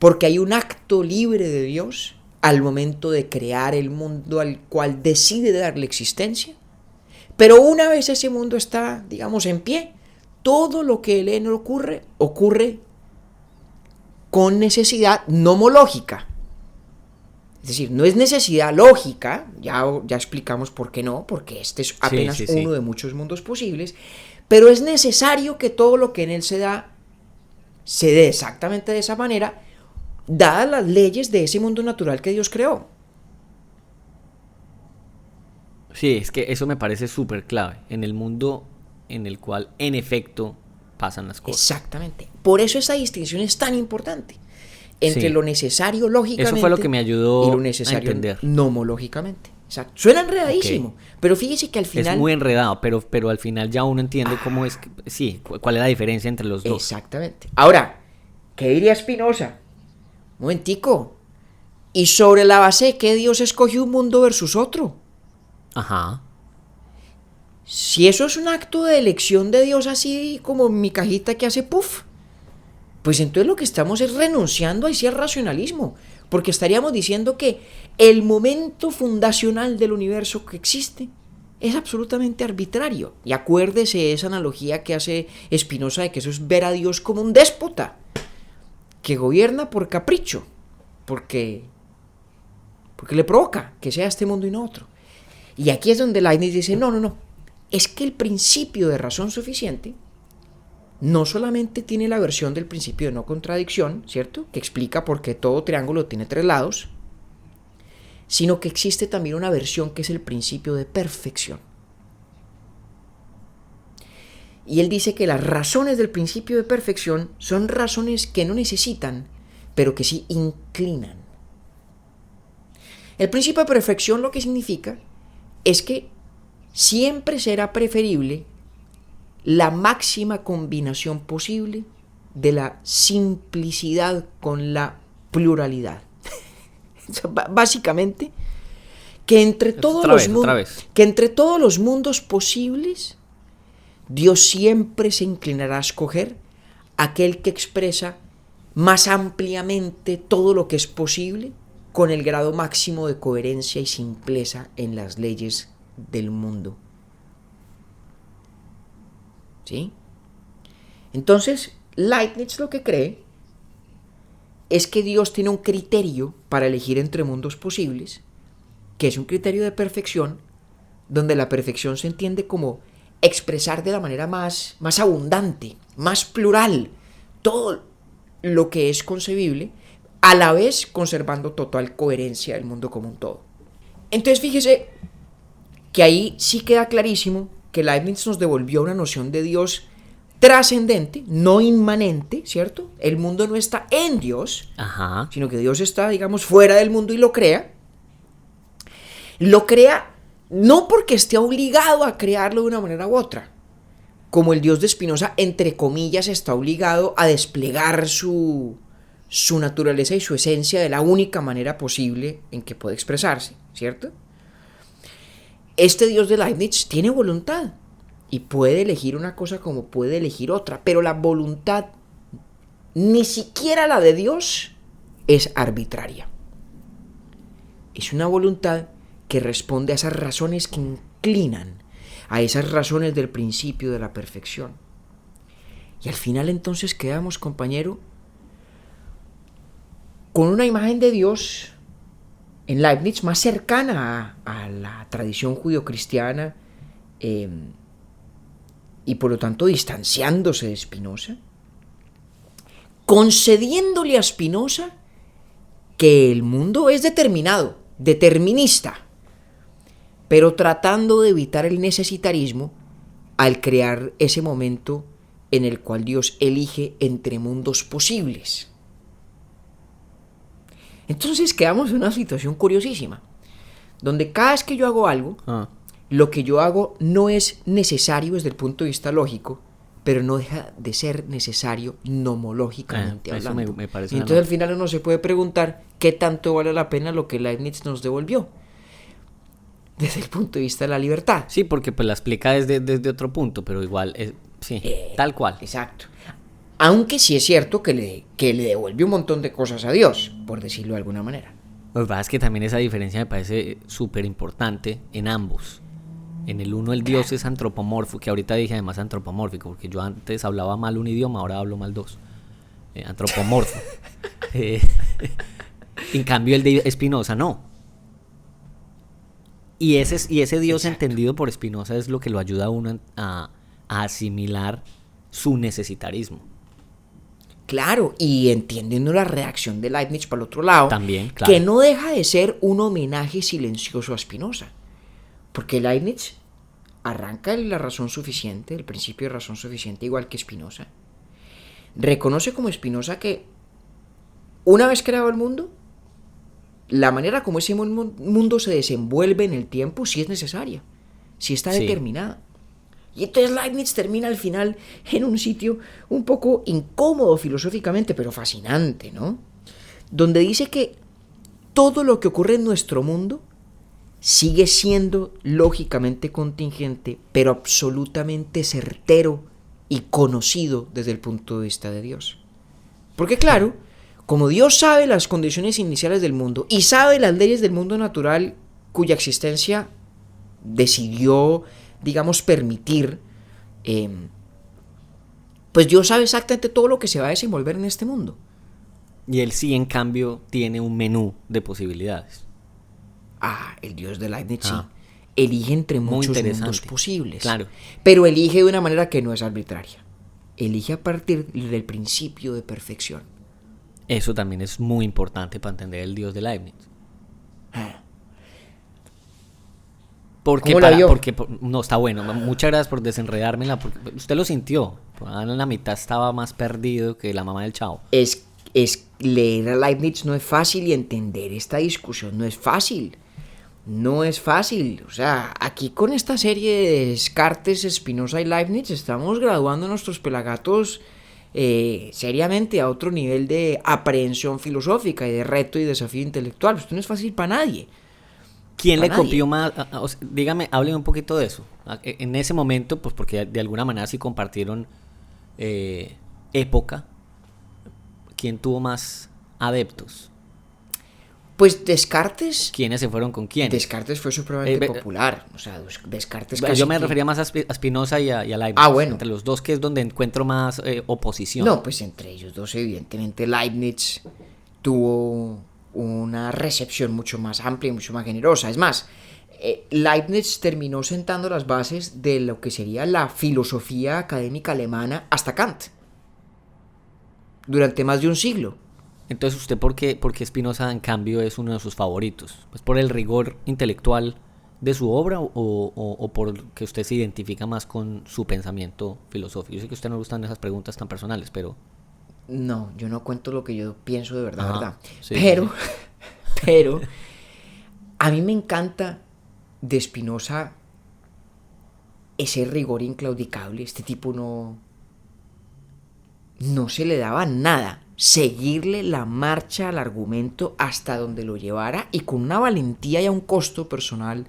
Porque hay un acto libre de Dios al momento de crear el mundo al cual decide darle existencia. Pero una vez ese mundo está, digamos, en pie, todo lo que en él ocurre con necesidad nomológica. Es decir, no es necesidad lógica, ya explicamos por qué no, porque este es apenas uno de muchos mundos posibles, pero es necesario que todo lo que en él se dé exactamente de esa manera, dadas las leyes de ese mundo natural que Dios creó. Sí, es que eso me parece súper clave, en el mundo en el cual en efecto pasan las cosas. Exactamente. Por eso esa distinción es tan importante entre lo necesario lógicamente eso fue lo que me ayudó y lo necesario a entender. nomológicamente. Exacto. Suena enredadísimo, pero fíjese que al final... Es muy enredado, pero al final ya uno entiende cómo es, sí, cuál es la diferencia entre los dos. Exactamente. Ahora, ¿qué diría Spinoza? Un momentico. ¿Y sobre la base de qué Dios escogió un mundo versus otro? Ajá. Si eso es un acto de elección de Dios así como mi cajita que hace puff, pues entonces lo que estamos es renunciando a ese racionalismo, porque estaríamos diciendo que el momento fundacional del universo que existe es absolutamente arbitrario. Y acuérdese esa analogía que hace Spinoza de que eso es ver a Dios como un déspota, que gobierna por capricho, porque le provoca que sea este mundo y no otro. Y aquí es donde Leibniz dice, no, es que el principio de razón suficiente no solamente tiene la versión del principio de no contradicción, ¿cierto?, que explica por qué todo triángulo tiene 3 lados, sino que existe también una versión que es el principio de perfección. Y él dice que las razones del principio de perfección son razones que no necesitan, pero que sí inclinan. El principio de perfección lo que significa es que siempre será preferible la máxima combinación posible de la simplicidad con la pluralidad. Básicamente, que entre todos los mundos posibles, Dios siempre se inclinará a escoger aquel que expresa más ampliamente todo lo que es posible con el grado máximo de coherencia y simpleza en las leyes del mundo. ¿Sí? Entonces, Leibniz lo que cree es que Dios tiene un criterio para elegir entre mundos posibles, que es un criterio de perfección, donde la perfección se entiende como expresar de la manera más abundante, más plural, todo lo que es concebible, a la vez conservando total coherencia del mundo como un todo. Entonces, fíjese que ahí sí queda clarísimo que Leibniz nos devolvió una noción de Dios trascendente, no inmanente, ¿cierto? El mundo no está en Dios, Ajá. sino que Dios está, digamos, fuera del mundo y lo crea. Lo crea no porque esté obligado a crearlo de una manera u otra, como el Dios de Spinoza, entre comillas, está obligado a desplegar su naturaleza y su esencia de la única manera posible en que puede expresarse, ¿cierto? Este Dios de Leibniz tiene voluntad y puede elegir una cosa como puede elegir otra, pero la voluntad, ni siquiera la de Dios, es arbitraria. Es una voluntad que responde a esas razones que inclinan, a esas razones del principio de la perfección. Y al final entonces quedamos, compañero, con una imagen de Dios en Leibniz más cercana a la tradición judio-cristiana y por lo tanto distanciándose de Spinoza, concediéndole a Spinoza que el mundo es determinado, determinista, pero tratando de evitar el necesitarismo al crear ese momento en el cual Dios elige entre mundos posibles. Entonces quedamos en una situación curiosísima, donde cada vez que yo hago algo, lo que yo hago no es necesario desde el punto de vista lógico, pero no deja de ser necesario nomológicamente hablando. Eso me parece. Entonces al final uno se puede preguntar qué tanto vale la pena lo que Leibniz nos devolvió desde el punto de vista de la libertad. Sí, porque pues la explica desde otro punto, pero igual, sí, tal cual. Exacto. Aunque sí es cierto que le devuelve un montón de cosas a Dios, por decirlo de alguna manera. Lo que pasa es que también esa diferencia me parece súper importante en ambos. En el uno el Dios es antropomorfo, que ahorita dije además antropomórfico, porque yo antes hablaba mal un idioma, ahora hablo mal dos. Antropomorfo. En cambio el de Spinoza no. Y ese Dios entendido por Spinoza es lo que lo ayuda a uno a asimilar su necesitarismo. Claro, y entiendiendo la reacción de Leibniz para el otro lado, también, claro, que no deja de ser un homenaje silencioso a Spinoza. Porque Leibniz arranca la razón suficiente, el principio de razón suficiente, igual que Spinoza. Reconoce como Spinoza que una vez creado el mundo, la manera como ese mundo se desenvuelve en el tiempo sí es necesaria, sí está determinada. Y entonces Leibniz termina al final en un sitio un poco incómodo filosóficamente, pero fascinante, ¿no? Donde dice que todo lo que ocurre en nuestro mundo sigue siendo lógicamente contingente, pero absolutamente certero y conocido desde el punto de vista de Dios. Porque claro, como Dios sabe las condiciones iniciales del mundo y sabe las leyes del mundo natural cuya existencia decidió, digamos, permitir, pues Dios sabe exactamente todo lo que se va a desenvolver en este mundo. Y él sí, en cambio, tiene un menú de posibilidades. El Dios de Leibniz sí. Elige entre muchos mundos posibles. Claro. Pero elige de una manera que no es arbitraria. Elige a partir del principio de perfección. Eso también es muy importante para entender el Dios de Leibniz. ¿Cómo la vio? No, está bueno. Muchas gracias por desenredármela. Porque usted lo sintió. En la mitad estaba más perdido que la mamá del Chavo. Es leer a Leibniz no es fácil y entender esta discusión no es fácil. No es fácil. O sea, aquí con esta serie de Descartes, Spinoza y Leibniz estamos graduando a nuestros pelagatos seriamente a otro nivel de aprehensión filosófica y de reto y desafío intelectual. Esto no es fácil para nadie. ¿Quién le copió más? Dígame, hábleme un poquito de eso. En ese momento, pues porque de alguna manera sí compartieron época. ¿Quién tuvo más adeptos? Pues Descartes. ¿Quiénes se fueron con quién? Descartes fue supremamente popular. O sea, Descartes casi. Yo me refería más a Spinoza y a Leibniz. Bueno. Entre los dos, que es donde encuentro más oposición. No, pues entre ellos dos, evidentemente, Leibniz tuvo una recepción mucho más amplia y mucho más generosa. Es más, Leibniz terminó sentando las bases de lo que sería la filosofía académica alemana hasta Kant. Durante más de un siglo. Entonces, ¿usted por qué Spinoza, en cambio, es uno de sus favoritos? ¿Pues por el rigor intelectual de su obra o por que usted se identifica más con su pensamiento filosófico? Yo sé que a usted no le gustan esas preguntas tan personales, pero... No, yo no cuento lo que yo pienso de verdad, Sí, pero a mí me encanta de Spinoza ese rigor inclaudicable. Este tipo no se le daba nada. Seguirle la marcha al argumento hasta donde lo llevara y con una valentía y a un costo personal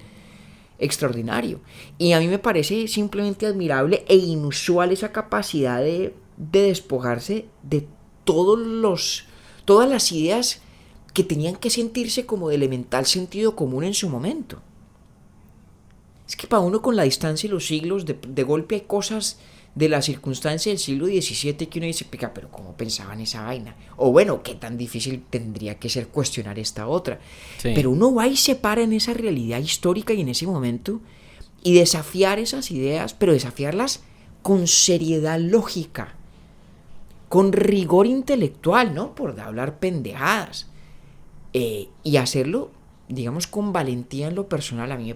extraordinario. Y a mí me parece simplemente admirable e inusual esa capacidad de despojarse de todas las ideas que tenían que sentirse como de elemental sentido común en su momento. Es que para uno, con la distancia y los siglos, de golpe hay cosas de la circunstancia del siglo XVII que uno dice, pica, pero ¿cómo pensaban esa vaina? O bueno, ¿qué tan difícil tendría que ser cuestionar esta otra? Sí. Pero uno va y se para en esa realidad histórica y en ese momento y desafiar esas ideas, pero desafiarlas con seriedad lógica, con rigor intelectual, ¿no? Por hablar pendejadas. Y hacerlo, digamos, con valentía en lo personal, a mí me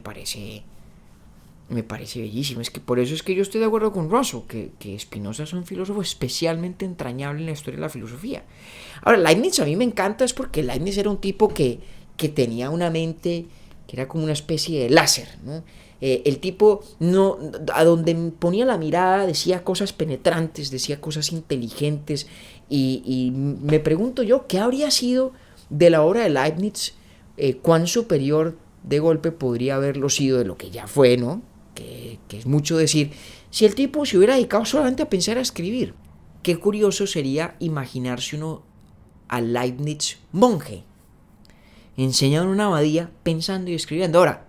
parece bellísimo. Es que por eso es que yo estoy de acuerdo con Russell, que Spinoza es un filósofo especialmente entrañable en la historia de la filosofía. Ahora, Leibniz a mí me encanta, es porque Leibniz era un tipo que tenía una mente que era como una especie de láser, ¿no? El tipo, no, a donde ponía la mirada, decía cosas penetrantes, decía cosas inteligentes, y me pregunto yo, ¿qué habría sido de la obra de Leibniz? ¿Cuán superior de golpe podría haberlo sido de lo que ya fue, ¿no? Que es mucho decir, si el tipo se hubiera dedicado solamente a pensar, a escribir. Qué curioso sería imaginarse uno a Leibniz monje, enseñado en una abadía, pensando y escribiendo. Ahora,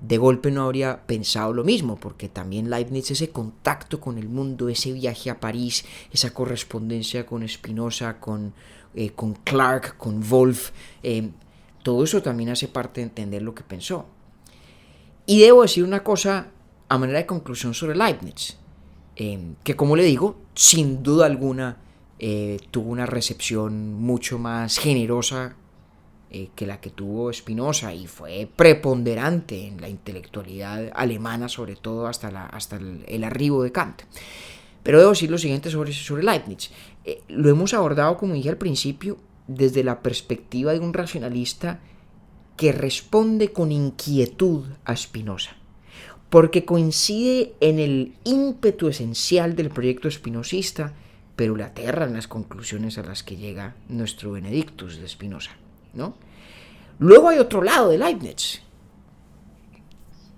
de golpe no habría pensado lo mismo, porque también Leibniz, ese contacto con el mundo, ese viaje a París, esa correspondencia con Spinoza, con Clarke, con Wolff, todo eso también hace parte de entender lo que pensó. Y debo decir una cosa a manera de conclusión sobre Leibniz, que, como le digo, sin duda alguna tuvo una recepción mucho más generosa que la que tuvo Spinoza, y fue preponderante en la intelectualidad alemana, sobre todo hasta el arribo de Kant. Pero debo decir lo siguiente sobre Leibniz. Lo hemos abordado, como dije al principio, desde la perspectiva de un racionalista que responde con inquietud a Spinoza, porque coincide en el ímpetu esencial del proyecto espinosista, pero le aterran las conclusiones a las que llega nuestro Benedictus de Spinoza, ¿no? Luego hay otro lado de Leibniz,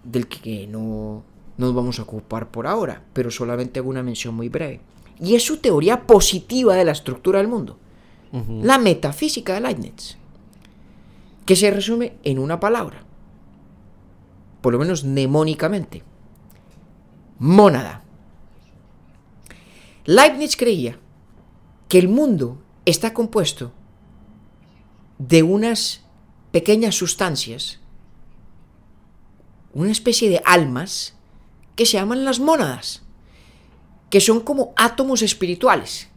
del que no nos vamos a ocupar por ahora, pero solamente hago una mención muy breve. Y es su teoría positiva de la estructura del mundo, la metafísica de Leibniz, que se resume en una palabra, por lo menos mnemónicamente: mónada. Leibniz creía que el mundo está compuesto de unas pequeñas sustancias, una especie de almas que se llaman las mónadas, que son como átomos espirituales.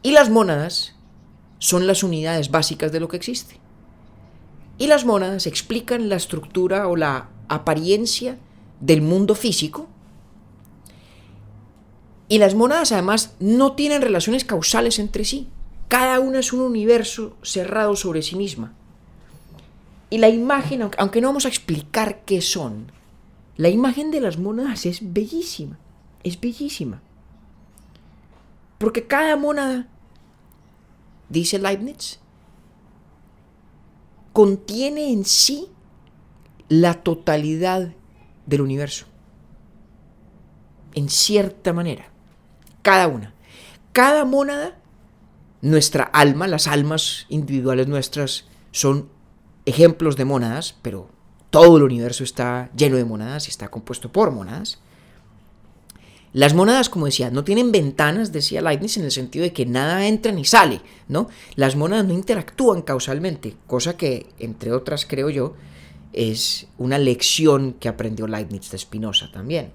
Y las mónadas son las unidades básicas de lo que existe. Y las mónadas explican la estructura o la apariencia del mundo físico. Y las mónadas además no tienen relaciones causales entre sí. Cada una es un universo cerrado sobre sí misma. Y la imagen, aunque no vamos a explicar qué son, la imagen de las mónadas es bellísima. Es bellísima. Porque cada mónada, dice Leibniz, contiene en sí la totalidad del universo. En cierta manera. Cada una. Cada mónada, nuestra alma, las almas individuales nuestras son ejemplos de mónadas, pero todo el universo está lleno de mónadas y está compuesto por mónadas. Las mónadas, como decía, no tienen ventanas, decía Leibniz, en el sentido de que nada entra ni sale, ¿no? Las mónadas no interactúan causalmente, cosa que, entre otras, creo yo, es una lección que aprendió Leibniz de Spinoza también.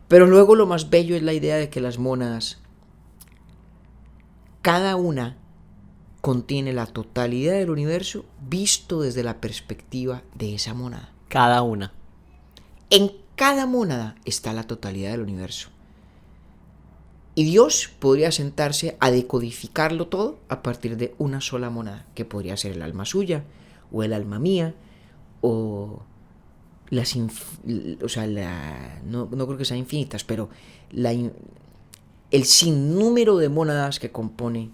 Pero luego lo más bello es la idea de que las mónadas, cada una contiene la totalidad del universo visto desde la perspectiva de esa mónada. Cada una. En cada mónada está la totalidad del universo. Y Dios podría sentarse a decodificarlo todo a partir de una sola mónada, que podría ser el alma suya, o el alma mía, o no creo que sean infinitas, pero el sinnúmero de mónadas que compone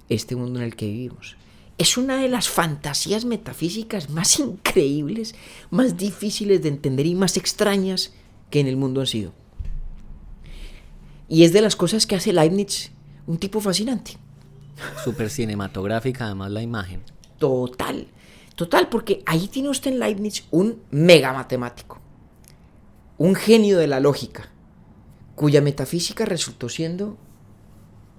este mundo en el que vivimos. Es una de las fantasías metafísicas más increíbles, más difíciles de entender y más extrañas que en el mundo han sido. Y es de las cosas que hace Leibniz un tipo fascinante. Súper cinematográfica, además, la imagen. Total, porque ahí tiene usted en Leibniz un mega matemático, un genio de la lógica, cuya metafísica resultó siendo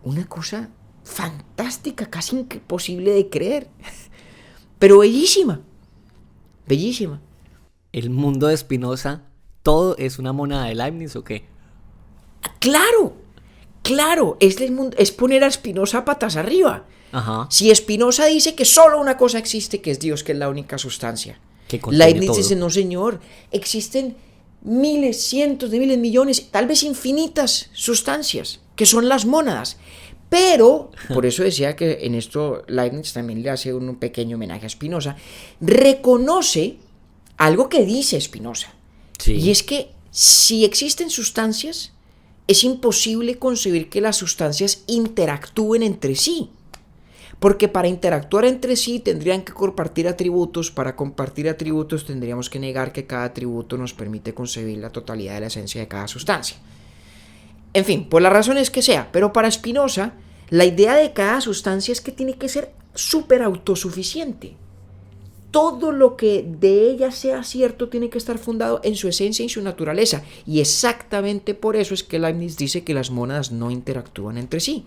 una cosa fantástica, casi imposible de creer, pero bellísima, bellísima. ¿El mundo de Spinoza, todo es una mónada de Leibniz o qué? Claro, es poner a Spinoza patas arriba. Ajá. Si Spinoza dice que solo una cosa existe, que es Dios, que es la única sustancia, Leibniz dice, no señor, existen miles, cientos de miles, millones, tal vez infinitas sustancias, que son las mónadas. Pero, por eso decía que en esto Leibniz también le hace un pequeño homenaje a Spinoza, reconoce algo que dice Spinoza. Sí. Y es que si existen sustancias, es imposible concebir que las sustancias interactúen entre sí. Porque para interactuar entre sí tendrían que compartir atributos. Para compartir atributos tendríamos que negar que cada atributo nos permite concebir la totalidad de la esencia de cada sustancia. En fin, por las razones que sea, pero para Spinoza, la idea de cada sustancia es que tiene que ser súper autosuficiente. Todo lo que de ella sea cierto tiene que estar fundado en su esencia y su naturaleza. Y exactamente por eso es que Leibniz dice que las mónadas no interactúan entre sí.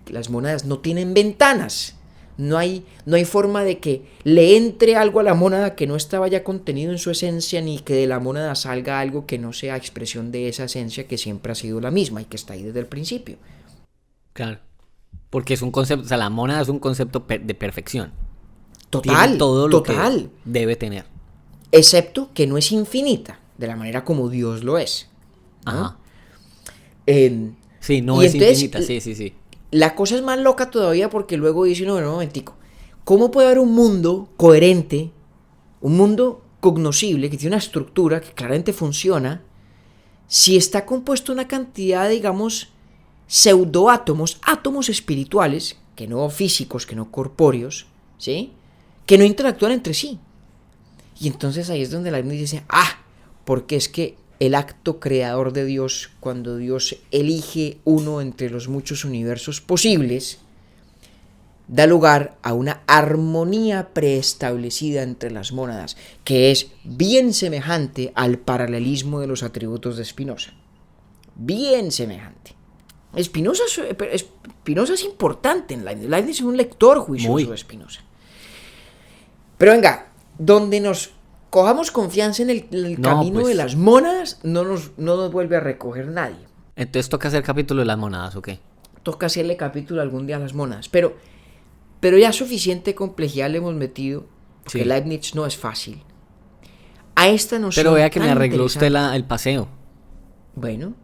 Las mónadas no tienen ventanas. No hay forma de que le entre algo a la mónada que no estaba ya contenido en su esencia, ni que de la mónada salga algo que no sea expresión de esa esencia que siempre ha sido la misma y que está ahí desde el principio. Claro, porque es un concepto, o sea, la mónada es un concepto de perfección. Total, tiene todo lo que debe tener. Excepto que no es infinita, de la manera como Dios lo es, ¿no? Ajá. Sí, no Y es entonces, infinita, sí. la cosa es más loca todavía porque luego dice uno, bueno, un momentico, ¿cómo puede haber un mundo coherente, un mundo cognoscible, que tiene una estructura que claramente funciona, si está compuesto de una cantidad, digamos, pseudoátomos, átomos espirituales, que no físicos, que no corpóreos, ¿sí? Que no interactúan entre sí? Y entonces ahí es donde Leibniz dice, porque es que el acto creador de Dios, cuando Dios elige uno entre los muchos universos posibles, da lugar a una armonía preestablecida entre las mónadas, que es bien semejante al paralelismo de los atributos de Spinoza. Bien semejante. Spinoza es importante en Leibniz. Leibniz es un lector juicioso de Spinoza. Pero venga, donde nos cojamos confianza en el camino pues, de las mónadas, no nos vuelve a recoger nadie. Entonces toca hacer capítulo de las monadas, ¿o qué? Toca hacerle capítulo algún día a las mónadas. Pero ya suficiente complejidad le hemos metido, porque Sí. Leibniz no es fácil. A esta noción Pero vea que me tan arregló usted interesante. el paseo. Bueno,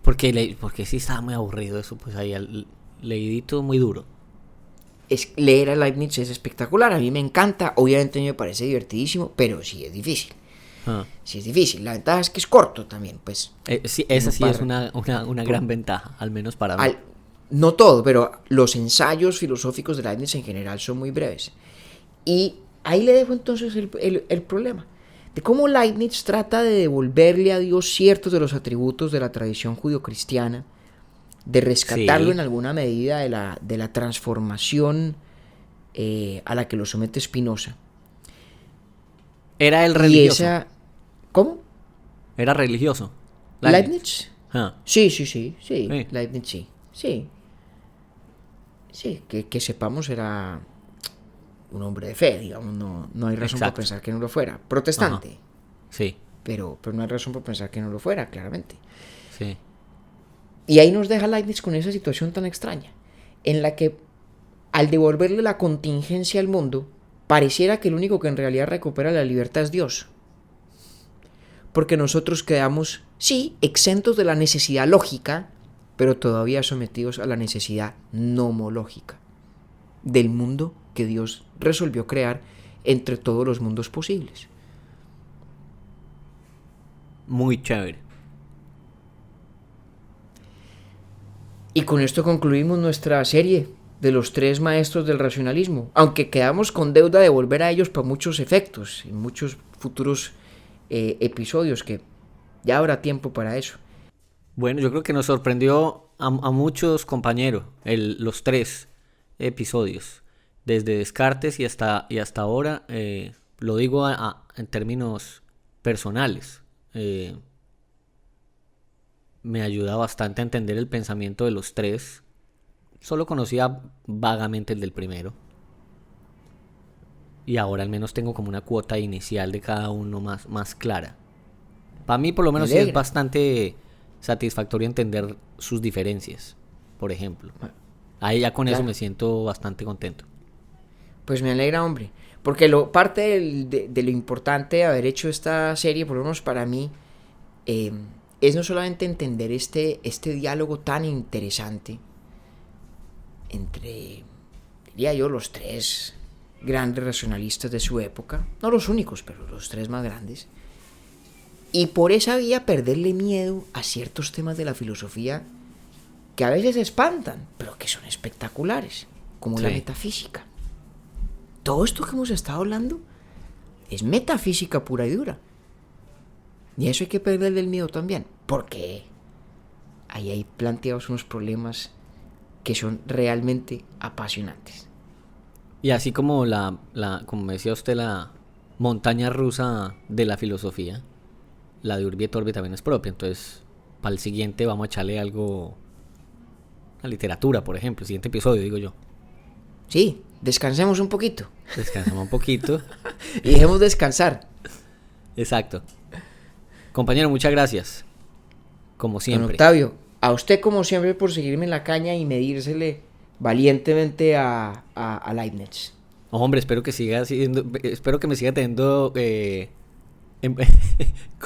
Porque sí estaba muy aburrido eso, pues ahí leidito muy duro. leer a Leibniz es espectacular. A mí me encanta. Obviamente a mí me parece divertidísimo, pero sí es difícil. Ah. Sí es difícil. La ventaja es que es corto también, pues. Sí, esa No sí es para- una gran ventaja, al menos para mí. No todo, pero los ensayos filosóficos de Leibniz en general son muy breves. Y ahí le dejo entonces el problema de cómo Leibniz trata de devolverle a Dios ciertos de los atributos de la tradición judio-cristiana, de rescatarlo Sí. en alguna medida de la transformación a la que lo somete Spinoza. Era el Y religioso. ¿Cómo? Era religioso. ¿Leibniz? Ah. Sí. Sí. Leibniz sí. Sí, que sepamos era un hombre de fe, digamos, no hay razón para Exacto. pensar que no lo fuera. Protestante, Ajá. Sí, pero no hay razón para pensar que no lo fuera, claramente. sí. Y ahí nos deja Leibniz con esa situación tan extraña, en la que al devolverle la contingencia al mundo, pareciera que el único que en realidad recupera la libertad es Dios. Porque nosotros quedamos, sí, exentos de la necesidad lógica, pero todavía sometidos a la necesidad nomológica del mundo que Dios resolvió crear entre todos los mundos posibles. Muy chévere. Y con esto concluimos nuestra serie de los 3 maestros del racionalismo, aunque quedamos con deuda de volver a ellos para muchos efectos, en muchos futuros episodios, que ya habrá tiempo para eso. Bueno, yo creo que nos sorprendió a muchos compañeros los 3 episodios. Desde Descartes y hasta ahora, lo digo en términos personales. Me ayuda bastante a entender el pensamiento de los 3. Solo conocía vagamente el del primero. Y ahora al menos tengo como una cuota inicial de cada uno más clara. Para mí por lo menos sí es bastante satisfactorio entender sus diferencias, por ejemplo. Ahí ya con eso me siento bastante contento. Pues me alegra, hombre. Porque parte de lo importante de haber hecho esta serie, por lo menos para mí, es no solamente entender este diálogo tan interesante entre, diría yo, los 3 grandes racionalistas de su época, no los únicos, pero los 3 más grandes, y por esa vía perderle miedo a ciertos temas de la filosofía que a veces espantan, pero que son espectaculares, como la metafísica. Todo esto que hemos estado hablando es metafísica pura y dura. Y eso hay que perderle el miedo también, porque ahí hay planteados unos problemas que son realmente apasionantes. Y así como como me decía usted, la montaña rusa de la filosofía, la de Urbi et Orbi también es propia. Entonces, para el siguiente vamos a echarle algo a literatura, por ejemplo. El siguiente episodio, digo yo. Sí, descansemos un poquito. Descansamos un poquito. Y dejemos descansar. Exacto. Compañero, muchas gracias. Como siempre. Don Octavio, a usted como siempre por seguirme en la caña y medírsele valientemente a Leibniz. Hombre, espero que me siga teniendo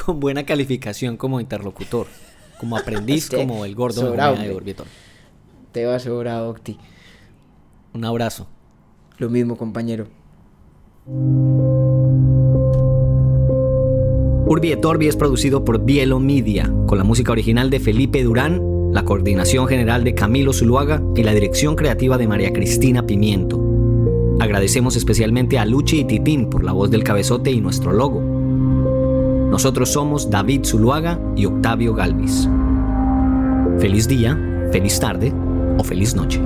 con buena calificación como interlocutor, como aprendiz, Este, como el gordo sobrado, de hombre. Urbietón. Te va sobrado, Octi. Un abrazo. Lo mismo, compañero. Urbi et Orbi es producido por Bielo Media, con la música original de Felipe Durán, la coordinación general de Camilo Zuluaga y la dirección creativa de María Cristina Pimiento. Agradecemos especialmente a Luchi y Titín por la voz del cabezote y nuestro logo. Nosotros somos David Zuluaga y Octavio Galvis. Feliz día, feliz tarde o feliz noche.